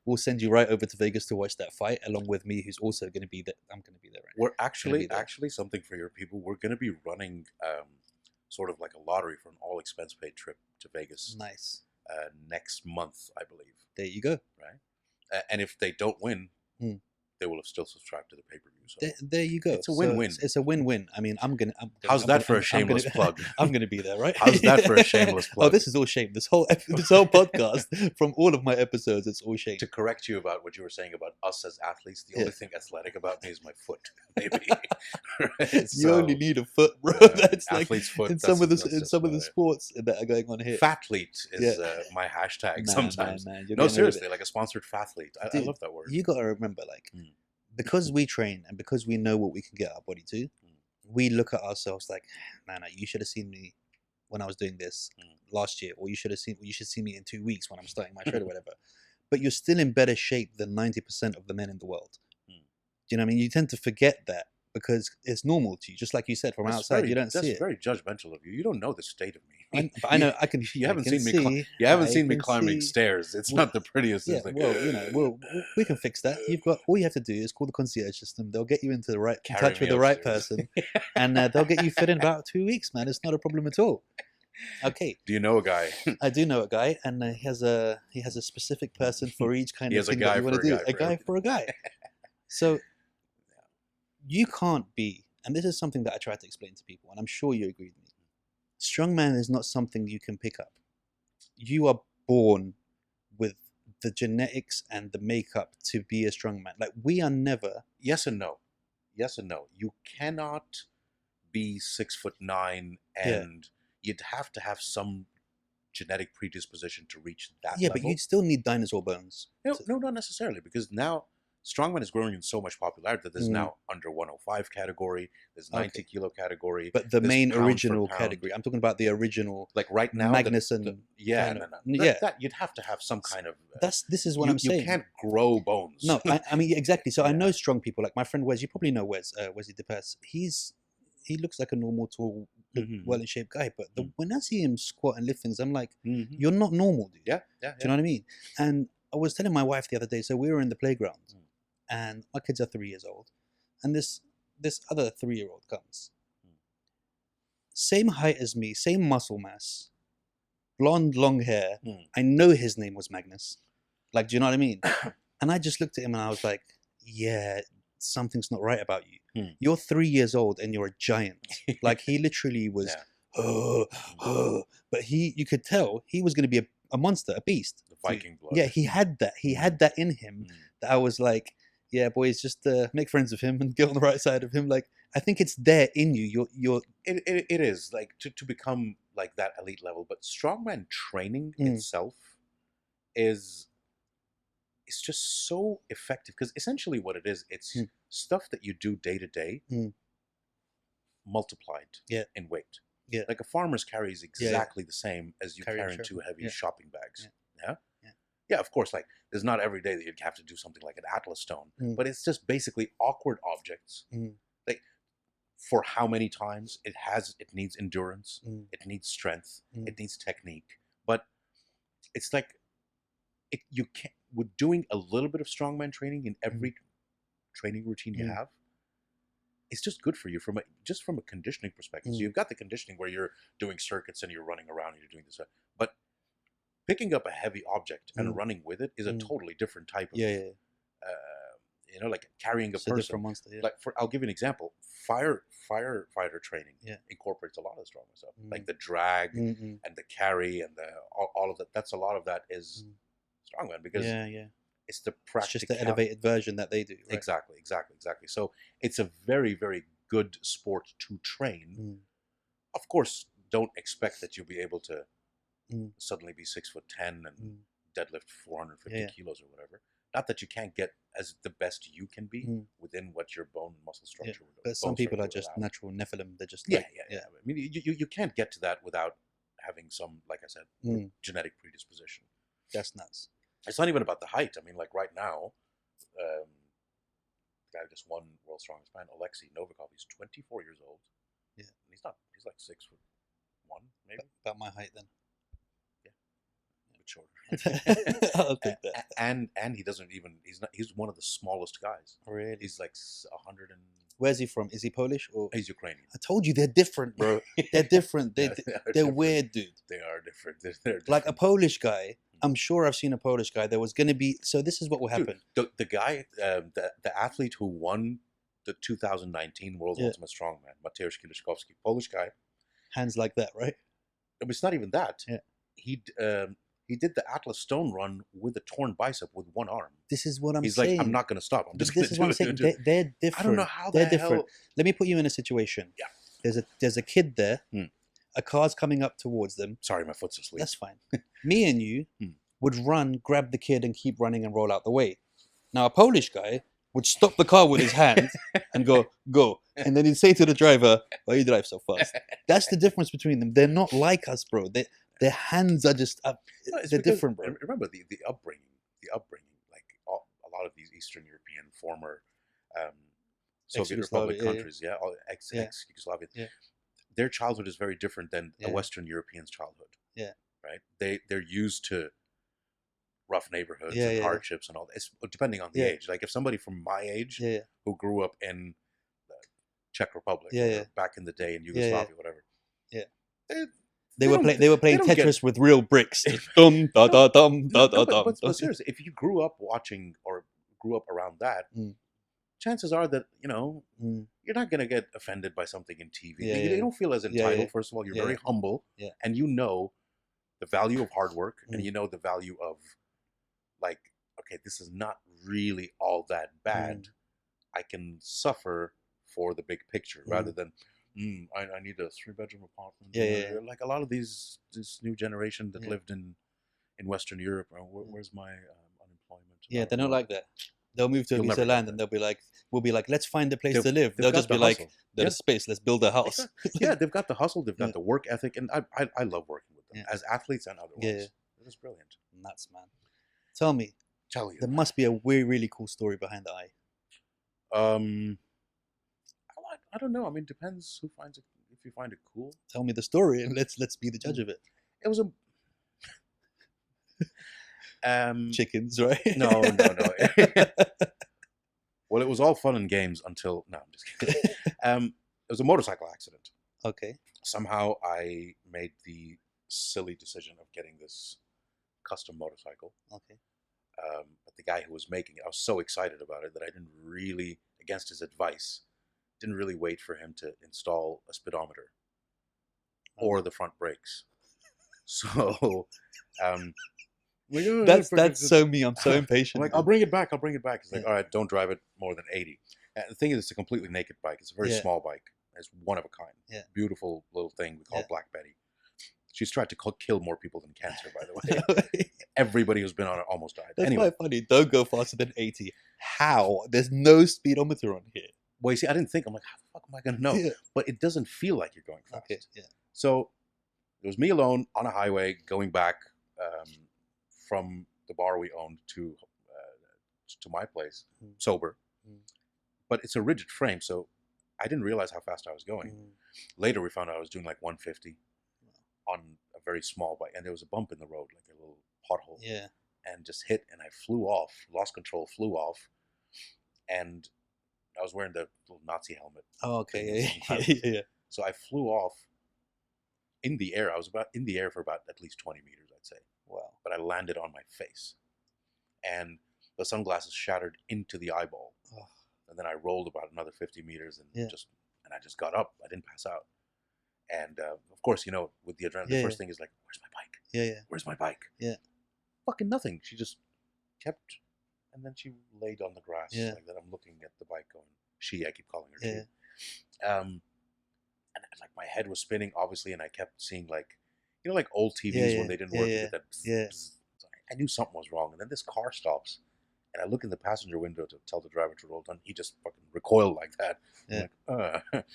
we'll send you right over to Vegas to watch that fight along with me, who's also going to be there. I'm going to be there. Right We're actually something for your people. We're going to be running sort of like a lottery for an all expense paid trip to Vegas. Nice. Next month, I believe. There you go. Right, and if they don't win, they will have still subscribed to the pay per view. So there you go. It's a win-win. So it's a win-win. I mean, How's that for a shameless plug? I'm going to be there, right? How's that for a shameless plug? Oh, this is all shame. This whole podcast, from all of my episodes, it's all shame. To correct you about what you were saying about us as athletes, the only thing athletic about me is my foot, maybe. You only need a foot, bro. That's like foot, in some of the sports that are going on here. Fathlete is my hashtag sometimes. Man. No, seriously, like a sponsored fathlete. I love that word. You got to remember, like, because we train and because we know what we can get our body to, we look at ourselves like, no, you should have seen me when I was doing this last year, or you should see me in 2 weeks when I'm starting my trade or whatever. But you're still in better shape than 90% of the men in the world. Do you know what I mean? You tend to forget that because it's normal to you, just like you said, from outside you don't see it. That's very judgmental of you. You don't know the state of me. I know. I can. You haven't seen me. You haven't seen me climbing stairs. It's not the prettiest. Yeah. Well, we can fix that. All you have to do is call the concierge system. They'll get you in touch with the right person, and they'll get you fit in about 2 weeks, man. It's not a problem at all. Okay. Do you know a guy? I do know a guy, and he has a specific person for each kind of thing that you want to do. A guy for a guy. So you can't be, and this is something that I try to explain to people, and I'm sure you agree with me. Strongman is not something you can pick up. You are born with the genetics and the makeup to be a strongman. Like, we are never. Yes and no. You cannot be 6'9" and you'd have to have some genetic predisposition to reach that level. But you'd still need dinosaur bones. No, not necessarily, because now Strongman is growing in so much popularity that there's now under 105 category, there's 90 kilo category. But the main original category, I'm talking about the original, like right now, Magnuson. That you'd have to have some kind of. This is what I'm saying. You can't grow bones. No, I mean exactly. So I know strong people, like my friend Wes. You probably know Wes. Wesley DePass. He looks like a normal, tall, well in shape guy. But when I see him squat and lift things, I'm like, you're not normal, dude. Yeah. Do you know what I mean? And I was telling my wife the other day. So we were in the playground. And my kids are 3 years old, and this other 3-year-old comes, same height as me, same muscle mass, blonde, long hair. I know his name was Magnus. Like, do you know what I mean? And I just looked at him and I was like, yeah, something's not right about you. You're 3 years old and you're a giant. Like, he literally was, but you could tell he was going to be a monster, a beast. The Viking blood. Yeah, he had that. He had that in him. That I was like, yeah, boys, just make friends with him and get on the right side of him. Like, I think it's there in you. It is like to become like that elite level. But strongman training itself is just so effective, because essentially what it is, it's stuff that you do day to day, multiplied in weight. Yeah, like a farmer's carry is exactly the same as you carrying 2 heavy shopping bags. yeah, of course, like there's not every day that you'd have to do something like an Atlas stone, but it's just basically awkward objects. Like for how many times it needs endurance, it needs strength, it needs technique, but it's like you can't, with doing a little bit of strongman training in every training routine you have, it's just good for you from a conditioning perspective. So you've got the conditioning where you're doing circuits and you're running around and you're doing this, but picking up a heavy object and running with it is a totally different type of, like carrying a person. Different monster, Like I'll give you an example. Firefighter training incorporates a lot of strongman stuff, like the drag and the carry and all of that. That's a lot of that is strongman because it's the practical. It's just the elevated version that they do. Right? Exactly. So it's a very, very good sport to train. Of course, don't expect that you'll be able to suddenly be 6'10" and deadlift 450 kilos or whatever. Not that you can't get as the best you can be within what your bone and muscle structure. But some people are just natural Nephilim. They're just I mean, you can't get to that without having some, like I said, genetic predisposition. That's nuts. It's not even about the height. I mean, like right now, the guy who just won World's Strongest Man, Alexei Novikov, he's 24 years old. Yeah, and he's like 6'1", maybe. About my height then. Shorter. I'll take that. And he doesn't even, he's one of the smallest guys. Really? He's like 100 and... Where's he from? Is he Polish or? He's Ukrainian. I told you they're different, bro. They're different. They're weird, dude. They are different. They're different. Like a Polish guy. I'm sure I've seen a Polish guy. There was going to be, so this is what will happen. Dude, the guy, the athlete who won the 2019 World's Ultimate Strongman, Mateusz Kieliszkowski, Polish guy. Hands like that, right? But it's not even that. Yeah. He did the Atlas Stone run with a torn bicep with one arm. This is what I'm saying. He's like, I'm not going to stop. I'm just going to do it. They're different. I don't know how they're different. Let me put you in a situation. Yeah. There's a kid there. A car's coming up towards them. Sorry, my foot's asleep. That's fine. Me and you would run, grab the kid, and keep running and roll out the way. Now, a Polish guy would stop the car with his hand and go, and then he'd say to the driver, "Why you drive so fast?" That's the difference between them. They're not like us, bro. Their hands are just they're different, bro. Remember the upbringing, like a lot of these Eastern European former Soviet Republic countries, ex-Yugoslavia, their childhood is very different than a Western European's childhood. Yeah, right. They're used to rough neighborhoods and hardships and all that. It's depending on the age. Like if somebody from my age who grew up in the Czech Republic, or back in the day in Yugoslavia, whatever, they were playing Tetris with real bricks. Dum da da dum da da dum. But seriously, if you grew up watching or grew up around that, chances are that you're not going to get offended by something in TV. You don't feel as entitled. First of all, you're very humble, and you know the value of hard work, and you know the value of like, okay, this is not really all that bad. I can suffer for the big picture rather than. I need a 3-bedroom apartment. Like a lot of this new generation that lived in Western Europe. Where's my unemployment? Yeah, they're not like that. They'll move to a piece of land and we'll be like, let's find a place to live. They'll just be like, there's space, let's build a house. Yeah, they've got the hustle, they've got the work ethic, and I love working with them as athletes and otherwise. It was brilliant. Nuts, man. Tell you. There must be a really cool story behind the eye. I don't know. I mean, depends who finds it. If you find it cool, tell me the story and let's be the judge of it. It was chickens, right? No. Well, it was all fun and games until I'm just kidding. It was a motorcycle accident. Okay. Somehow I made the silly decision of getting this custom motorcycle. Okay. But the guy who was making it, I was so excited about it that I didn't really, against his advice, didn't really wait for him to install a speedometer or the front brakes. So that's so me. I'm so impatient. I'm like, I'll bring it back. He's like, all right, don't drive it more than 80. And the thing is, it's a completely naked bike. It's a very small bike. It's one of a kind. Beautiful little thing we call Black Betty. She's tried to kill more people than cancer, by the way. Everybody who's been on it almost died. That's quite funny. Don't go faster than 80. How? There's no speedometer on here. Well, you see, I didn't think. I'm like, how the fuck am I going to know? But it doesn't feel like you're going fast. Okay, So it was me alone on a highway going back from the bar we owned to my place, sober. But it's a rigid frame, so I didn't realize how fast I was going. Later, we found out I was doing like 150 on a very small bike, and there was a bump in the road, like a little pothole. Yeah. And just hit, and I flew off, lost control, flew off, and I was wearing the little Nazi helmet. Oh, okay. Yeah. So I flew off in the air. I was about in the air for about at least 20 meters, I'd say. Wow. But I landed on my face, and the sunglasses shattered into the eyeball. Oh. And then I rolled about another 50 meters, and I just got up. I didn't pass out. And of course, with the adrenaline, the first thing is like, "Where's my bike? Yeah. Where's my bike?" Yeah. Fucking nothing. She just kept, and then she laid on the grass like that. I'm looking at the bike going, I keep calling her she. And like my head was spinning, obviously, and I kept seeing like old TVs when they didn't work. That bzz. I knew something was wrong. And then this car stops, and I look in the passenger window to tell the driver to roll down. He just fucking recoiled like that. Yeah. I'm like, it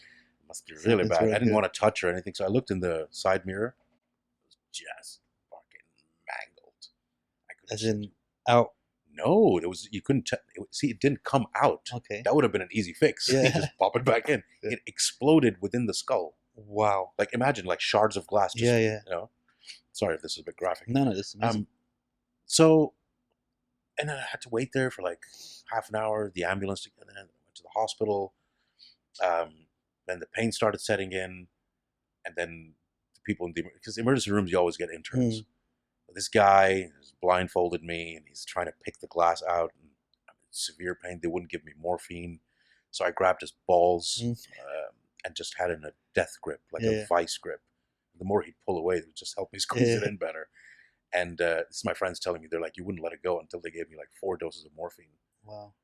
must be really bad. Really I didn't want to touch her or anything, so I looked in the side mirror. It was just fucking mangled. As in out? No, it was. You couldn't see. It didn't come out. Okay, that would have been an easy fix. You just pop it back in. Yeah. It exploded within the skull. Wow! Like imagine like shards of glass. Just, Sorry if this is a bit graphic. No, this is amazing. So, and then I had to wait there for like half an hour. The ambulance, and then I went to the hospital. Then the pain started setting in, and then the people in because the emergency rooms, you always get interns. This guy has blindfolded me, and he's trying to pick the glass out. And I'm in severe pain. They wouldn't give me morphine, so I grabbed his balls and just had it in a death grip, like a vice grip. The more he'd pull away, it would just help me squeeze it in better. And this is my friends telling me, they're like, you wouldn't let it go until they gave me like 4 doses of morphine. Wow.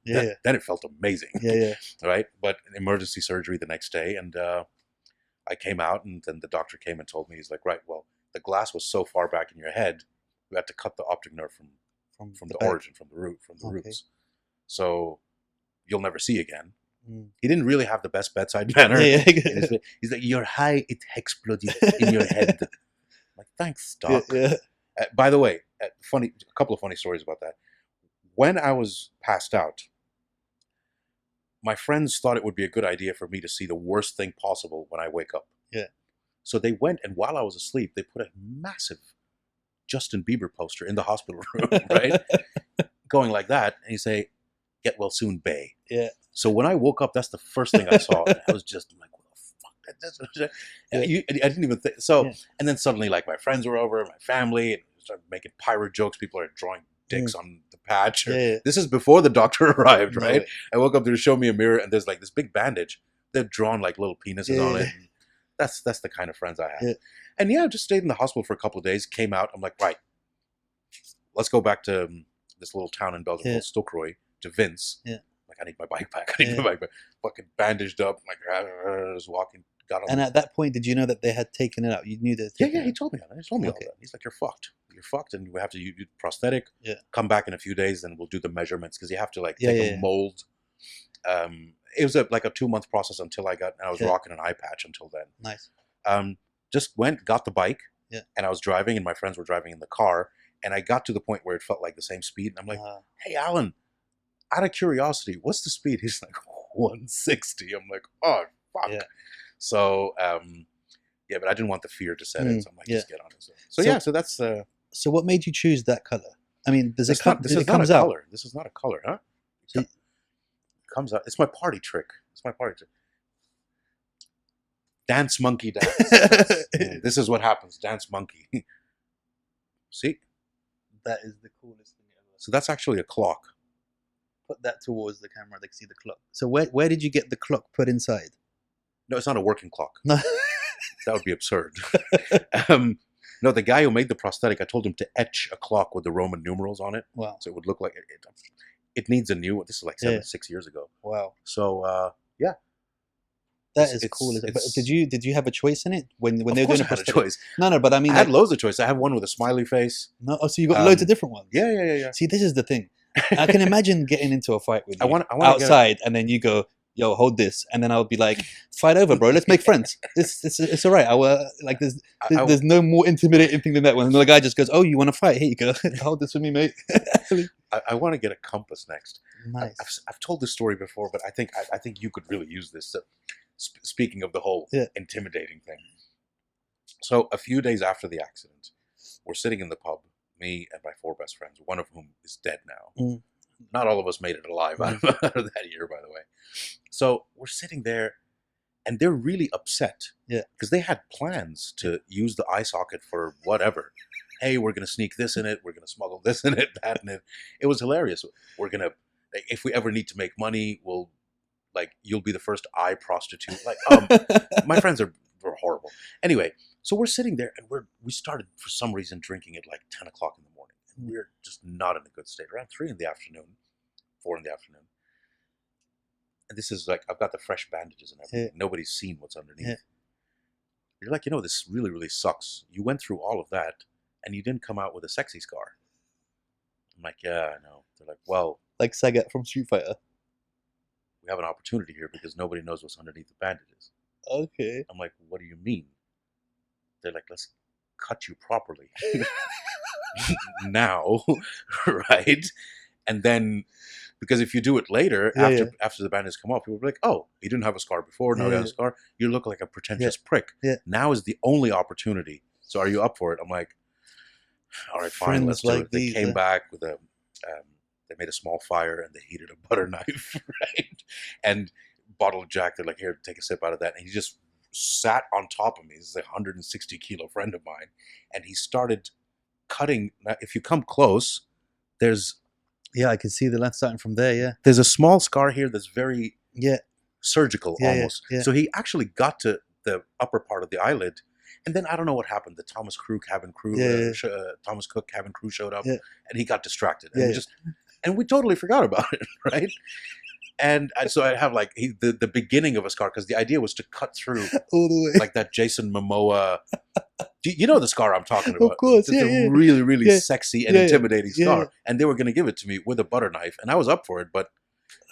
Then it felt amazing. Yeah. Right? But emergency surgery the next day, and I came out, and then the doctor came and told me, he's like, right, well, the glass was so far back in your head, we had to cut the optic nerve from the origin, from the roots. So you'll never see again. He didn't really have the best bedside manner. He's like, your eye, it exploded in your head. I'm like, thanks, doc. By the way, a couple of funny stories about that. When I was passed out, my friends thought it would be a good idea for me to see the worst thing possible when I wake up. Yeah. So they went, and while I was asleep, they put a massive Justin Bieber poster in the hospital room, right? Going like that, and you say, "Get well soon, bae." Yeah. So when I woke up, that's the first thing I saw. And I was just like, "What the fuck?" I didn't even think. So, and then suddenly, like, my friends were over, my family, and started making pirate jokes. People are drawing dicks on the patch. This is before the doctor arrived, right? I woke up to show me a mirror, and there's like this big bandage. They've drawn like little penises on it. That's the kind of friends I have. And I just stayed in the hospital for a couple of days, came out. I'm like, right, let's go back to this little town in Belgium called Stokroy, to Vince. Like, I need my bike back. Fucking bandaged up. Like, I was walking. Got on. And at that point, did you know that they had taken it out? You knew that? Yeah, he told me that. He told me all that. He's like, you're fucked. You're fucked, and we have to use prosthetic. Come back in a few days, and we'll do the measurements, because you have to like take a mold. It was like a 2-month process until I was rocking an eye patch until then. Nice. Just got the bike, and I was driving, and my friends were driving in the car, and I got to the point where it felt like the same speed, and I'm like, hey, Alan, out of curiosity, what's the speed? He's like, 160. I'm like, oh, fuck. So, but I didn't want the fear to set in, so I'm like, just get on it. So that's... So what made you choose that color? I mean, does it come out? Color. This is not a color, huh? So, comes out. It's my party trick. Dance monkey dance. This is what happens. Dance monkey. See? That is the coolest thing ever. So that's actually a clock. Put that towards the camera. They can see the clock. So where did you get the clock put inside? No, it's not a working clock. No. That would be absurd. No, the guy who made the prosthetic, I told him to etch a clock with the Roman numerals on it. Wow. So it would look like it needs a new one. This is like 6 years ago. Wow. So, That is cool. But did you have a choice in it when they were doing a choice? No, but I mean, I had loads of choices. I have one with a smiley face. No, so you got loads of different ones. Yeah. See, this is the thing. I can imagine getting into a fight with you I want outside, and then you go, yo, hold this, and then I'll be like, fight over, bro. Let's make friends. It's all right. Like there's no more intimidating thing than that. When the guy just goes, oh, you want to fight? Here you go. Hold this for me, mate. I want to get a compass next. Nice. I've told this story before, but I think you could really use this. So, speaking of the whole intimidating thing. So a few days after the accident, we're sitting in the pub, me and my 4 best friends, one of whom is dead now. Not all of us made it alive out of that year, by the way. So we're sitting there, and they're really upset. Yeah. Because they had plans to use the eye socket for whatever. Hey, we're going to sneak this in it. We're going to smuggle this in it, that in it. It was hilarious. We're going to, if we ever need to make money, you'll be the first eye prostitute. My friends were horrible. Anyway, so we're sitting there, and we started, for some reason, drinking at like 10 o'clock in the morning. And we're just not in a good state. Around 3 in the afternoon, 4 in the afternoon. And this is like, I've got the fresh bandages and everything. Yeah. Nobody's seen what's underneath. Yeah. You're like, this really, really sucks. You went through all of that, and you didn't come out with a sexy scar. I'm like, yeah, I know. They're like, well. Like Sagat from Street Fighter. We have an opportunity here because nobody knows what's underneath the bandages. Okay. I'm like, what do you mean? They're like, let's cut you properly. Now, right? And then, because if you do it later, after the bandages come off, people will be like, oh, you didn't have a scar before, now you have a scar. You look like a pretentious prick. Yeah. Now is the only opportunity. So are you up for it? I'm like, all right, fine, let's do it. They came back with they made a small fire and they heated a butter knife, right? And bottle of Jack, they're like, here, take a sip out of that. And he just sat on top of me. This is a 160 kilo friend of mine. And he started cutting. Now, if you come close, there's... Yeah, I can see the left starting from there, yeah. There's a small scar here that's very surgical almost. Yeah. So he actually got to the upper part of the eyelid. And then I don't know what happened. The Thomas Cook cabin crew showed up, and he got distracted. And and we totally forgot about it, right? And so I have like the beginning of a scar, because the idea was to cut through all the way, like that Jason Momoa. You know the scar I'm talking about. Of course, it's a really, really sexy and intimidating scar. And they were going to give it to me with a butter knife, and I was up for it, but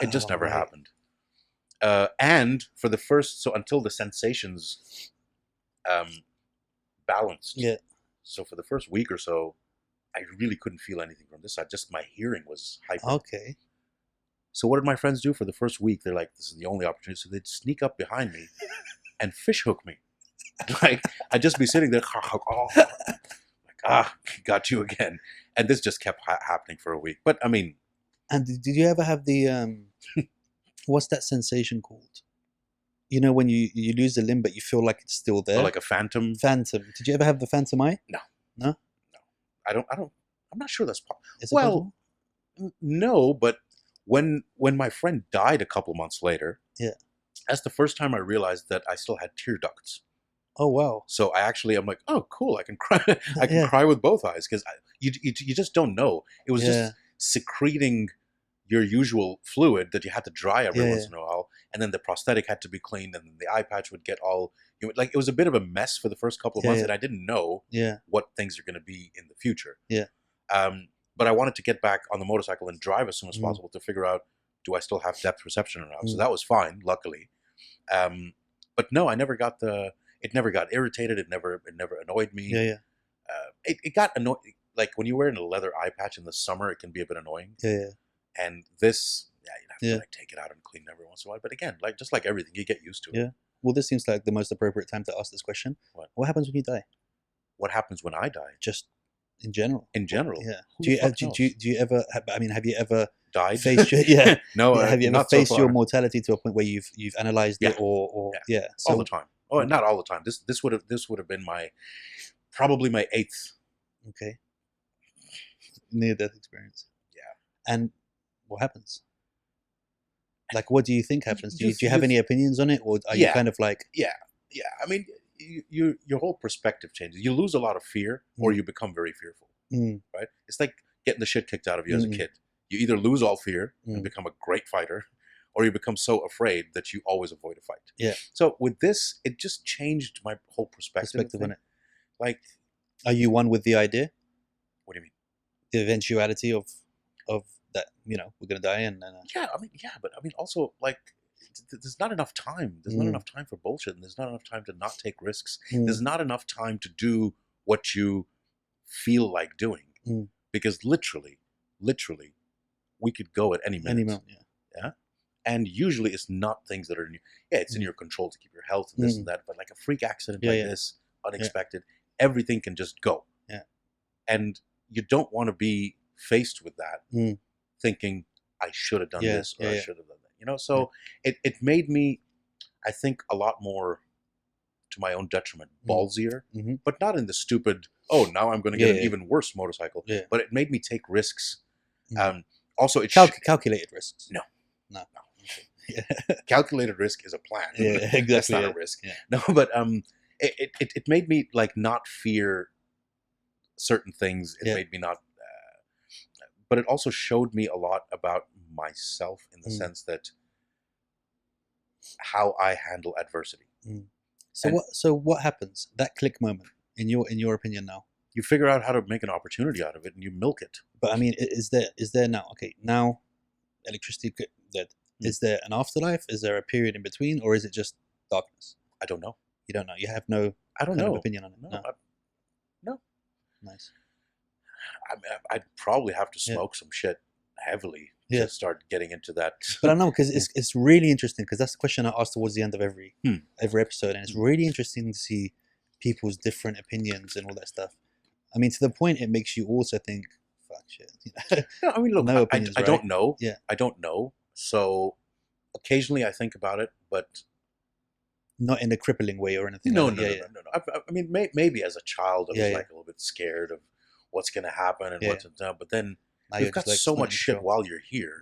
it just never happened. And for the first, so until the sensations balanced. Yeah. So for the first week or so, I really couldn't feel anything from this side. Just my hearing was hyper. Okay. So what did my friends do for the first week? They're like, this is the only opportunity. So they'd sneak up behind me and fish hook me. Like, I'd just be sitting there, got you again. And this just kept happening for a week. But I mean. And did you ever have the, what's that sensation called? You know, when you lose the limb, but you feel like it's still there. Oh, like a phantom? Phantom. Did you ever have the phantom eye? No. No? No. I'm not sure that's possible. Well, no, but when my friend died a couple months later, that's the first time I realized that I still had tear ducts. Oh, wow. So I'm like, oh, cool. I can cry. I can cry with both eyes, because you just don't know. It was just secreting your usual fluid that you had to dry every once in a while. And then the prosthetic had to be cleaned, and then the eye patch would get all, like, it was a bit of a mess for the first couple of months, and I didn't know what things are going to be in the future. Yeah. But I wanted to get back on the motorcycle and drive as soon as possible to figure out, do I still have depth perception or not? So that was fine, luckily. But no, I never got it never got irritated. It never annoyed me. Yeah. It got annoying. Like when you're wearing a leather eye patch in the summer, it can be a bit annoying. Yeah. And this, you have to like take it out and clean it every once in a while. But again, like just like everything, you get used to it. Yeah. Well, this seems like the most appropriate time to ask this question. What happens when you die? What happens when I die? Just in general. In general. Yeah. Do you ever? I mean, have you ever died? Faced your, No. Have you ever faced your mortality to a point where you've analyzed it or all the time? Oh, not all the time. This would have been probably my 8th. Okay. Near death experience. Yeah. And what happens? Like, what do you think happens? Do you have any opinions on it, or are you kind of like? Yeah. I mean, your whole perspective changes. You lose a lot of fear, or you become very fearful. Right? It's like getting the shit kicked out of you as a kid. You either lose all fear and become a great fighter, or you become so afraid that you always avoid a fight. Yeah. So with this, it just changed my whole perspective on it. Like, are you one with the idea? What do you mean? The eventuality of that, we're gonna die, and yeah, but I mean, also, like, there's not enough time. There's not enough time for bullshit, and there's not enough time to not take risks. There's not enough time to do what you feel like doing, because literally, we could go at any minute. Any moment, yeah. And usually, it's not things that are in it's in your control to keep your health and this and that. But like a freak accident like this, unexpected, everything can just go. Yeah. And you don't want to be faced with that, thinking I should have done this or I should have done that. You know, so it made me, I think, a lot more, to my own detriment, ballsier, but not in the stupid, oh, now I'm going to get an even worse motorcycle. Yeah. But it made me take risks. Also, it calculated risks. No. Yeah. Calculated risk is a plan. Yeah, exactly. That's not a risk. Yeah. No, but it made me like not fear certain things. It made me not. But it also showed me a lot about myself in the sense that how I handle adversity. So what happens? That click moment in your opinion now? You figure out how to make an opportunity out of it, and you milk it. But I mean, is there now? Okay, now electricity dead. Is there an afterlife? Is there a period in between, or is it just darkness? I don't know. You don't know. You have no. I don't know. Opinion on it. No. No. Nice. I'd probably have to smoke some shit heavily to start getting into that. But I know, because it's really interesting, because that's the question I ask towards the end of every episode, and it's really interesting to see people's different opinions and all that stuff. I mean, to the point it makes you also think, fuck shit. You know? No, I mean, look, no I don't know. Yeah. I don't know. So occasionally I think about it, but not in a crippling way or anything. No. I mean, maybe as a child, I was like a little bit scared of what's going to happen and what's done. But then you've got so much shit while you're here,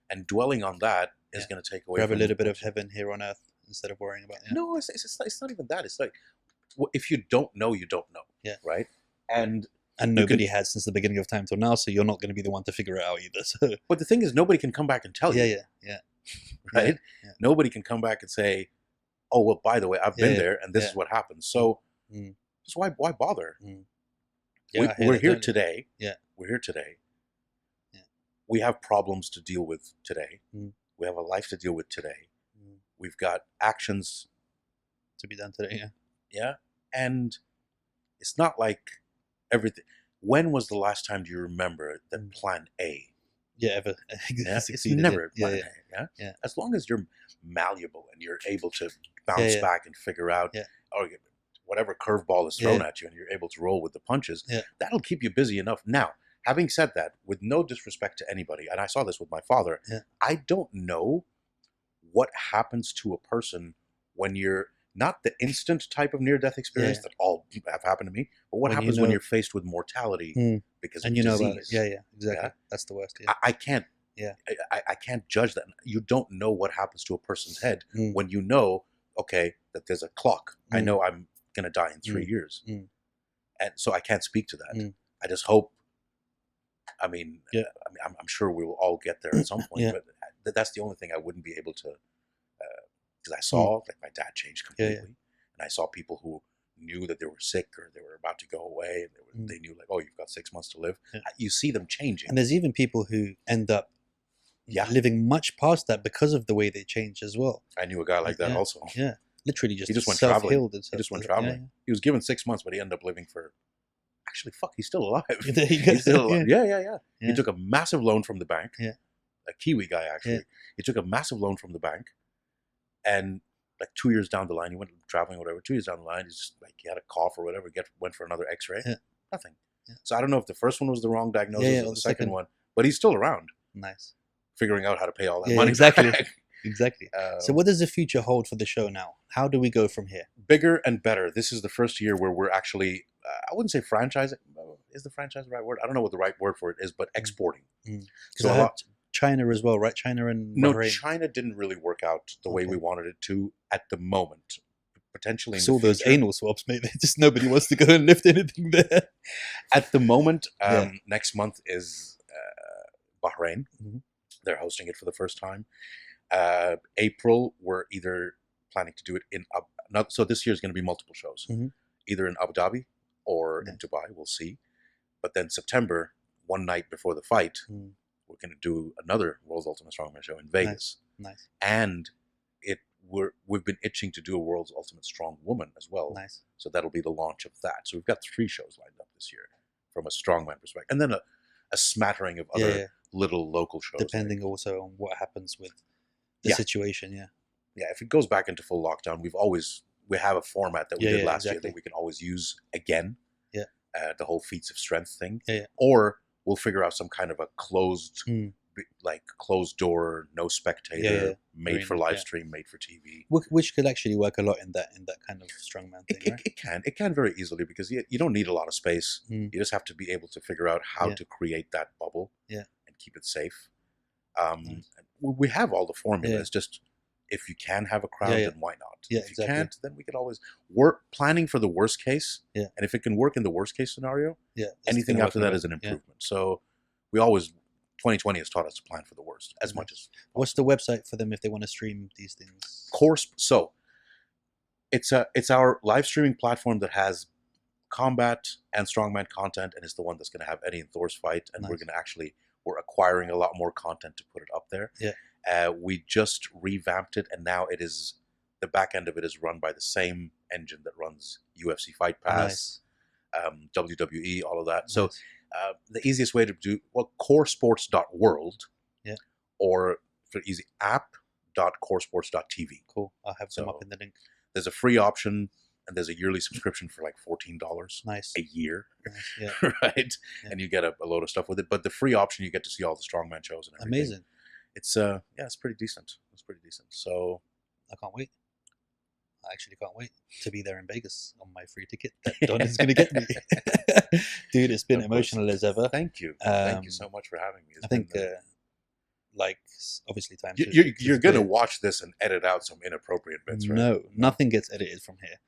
and dwelling on that is going to take away. Grab a little bit of heaven here on earth instead of worrying about. No, it's not even that. It's like, if you don't know, you don't know. Yeah. Right. And nobody has since the beginning of time till now, so you're not going to be the one to figure it out either. So. But the thing is, nobody can come back and tell you. Yeah. Right? Yeah. Nobody can come back and say, oh, well, by the way, I've been there, and this is what happened. So just why bother? We're here today. Yeah. We're here today. Yeah. We have problems to deal with today. We have a life to deal with today. We've got actions to be done today. Yeah. And it's not like everything. When was the last time do you remember that plan A? Ever. It's never plan A. Yeah. As long as you're malleable and you're able to bounce back and figure out, or whatever curveball is thrown at you, and you're able to roll with the punches, that'll keep you busy enough. Now, having said that, with no disrespect to anybody, and I saw this with my father, I don't know what happens to a person when you're not the instant type of near-death experience that all have happened to me, but what happens when you're faced with mortality because of disease. About it. Yeah, exactly. That's the worst. I can't. I can't judge that. You don't know what happens to a person's head when you know, okay, that there's a clock. I know I'm going to die in 3 years, and so I can't speak to that. I just hope. I mean, I'm sure we will all get there at some point, but that's the only thing I wouldn't be able to. Because I saw like my dad changed completely, and I saw people who knew that they were sick or they were about to go away, and they knew like, oh, you've got 6 months to live. You see them changing, and there's even people who end up living much past that because of the way they change as well. I knew a guy like that also. Yeah, literally just he just went traveling. He just went traveling. He was given 6 months, but he ended up living for. Actually, fuck, he's still alive. He's still alive. Yeah. He took a massive loan from the bank. Yeah, a Kiwi guy actually. He took a massive loan from the bank. And like 2 years down the line, he went traveling or whatever. 2 years down the line, he's just like, he had a cough or whatever, went for another x-ray. Nothing. So I don't know if the first one was the wrong diagnosis or the second one, but he's still around. Nice. Figuring out how to pay all that money. Exactly. Exactly. So what does the future hold for the show now? How do we go from here? Bigger and better. This is the first year where we're actually, I wouldn't say franchising. Is the franchise the right word? I don't know what the right word for it is, but exporting. So China as well, right? China and Bahrain. No, China didn't really work out the way we wanted it to at the moment. Potentially in the future. Those anal swabs, mate. Just nobody wants to go and lift anything there. At the moment, next month is Bahrain. They're hosting it for the first time. April, we're either planning to do it in so this year is going to be multiple shows, either in Abu Dhabi or in Dubai. We'll see. But then September, one night before the fight, we're going to do another World's Ultimate Strongman show in Vegas. Nice. And we've been itching to do a World's Ultimate Strong Woman as well. Nice. So that'll be the launch of that. So we've got 3 shows lined up this year from a strongman perspective, and then a smattering of other little local shows. Depending also on what happens with the situation. Yeah. If it goes back into full lockdown, we have a format that we did last year that we can always use again. Yeah. The whole feats of strength thing. Yeah. Or we'll figure out some kind of a closed door, no spectator, made for live stream, made for TV, which could actually work a lot in that kind of strongman thing. It can very easily, because you don't need a lot of space. You just have to be able to figure out how to create that bubble and keep it safe. We have all the formulas. Just if you can have a crowd, then why not? If you can't, then we could always work planning for the worst case. And if it can work in the worst case scenario, anything after that is an improvement. So we always 2020 has taught us to plan for the worst as much as possible. What's the website for them if they want to stream these things? So it's our live streaming platform that has combat and strongman content, and it's the one that's going to have Eddie and Thor's fight, and we're acquiring a lot more content to put it up there. We just revamped it, and now the back end of it is run by the same engine that runs UFC Fight Pass, WWE, all of that. So the easiest way to do coresports.world, or for easy app.coresports.tv. Cool. I'll have them up in the link. There's a free option, and there's a yearly subscription for like $14 a year. Right? And you get a load of stuff with it. But the free option, you get to see all the strongman shows and everything. Amazing. It's pretty decent. It's pretty decent. So I can't wait. I actually can't wait to be there in Vegas on my free ticket that Don is going to get me. Dude, it's been emotional as ever. Thank you. Thank you so much for having me. I think, obviously, time. You're going to watch this and edit out some inappropriate bits, right? No, nothing gets edited from here.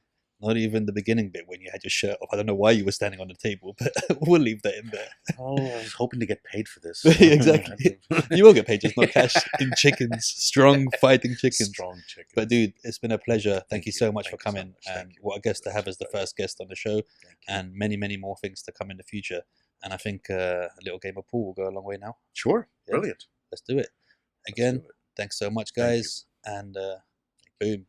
Not even the beginning bit when you had your shirt off. I don't know why you were standing on the table, but we'll leave that in there. Oh, I was hoping to get paid for this. Exactly. You will get paid, just not cash in chickens. Strong fighting chickens. Strong chickens. But dude, it's been a pleasure. Thank you so much for coming. And what a guest to have as the first guest on the show. And many, many more things to come in the future. And I think a little game of pool will go a long way now. Sure. Brilliant. Let's do it. Again, thanks so much, guys. And boom.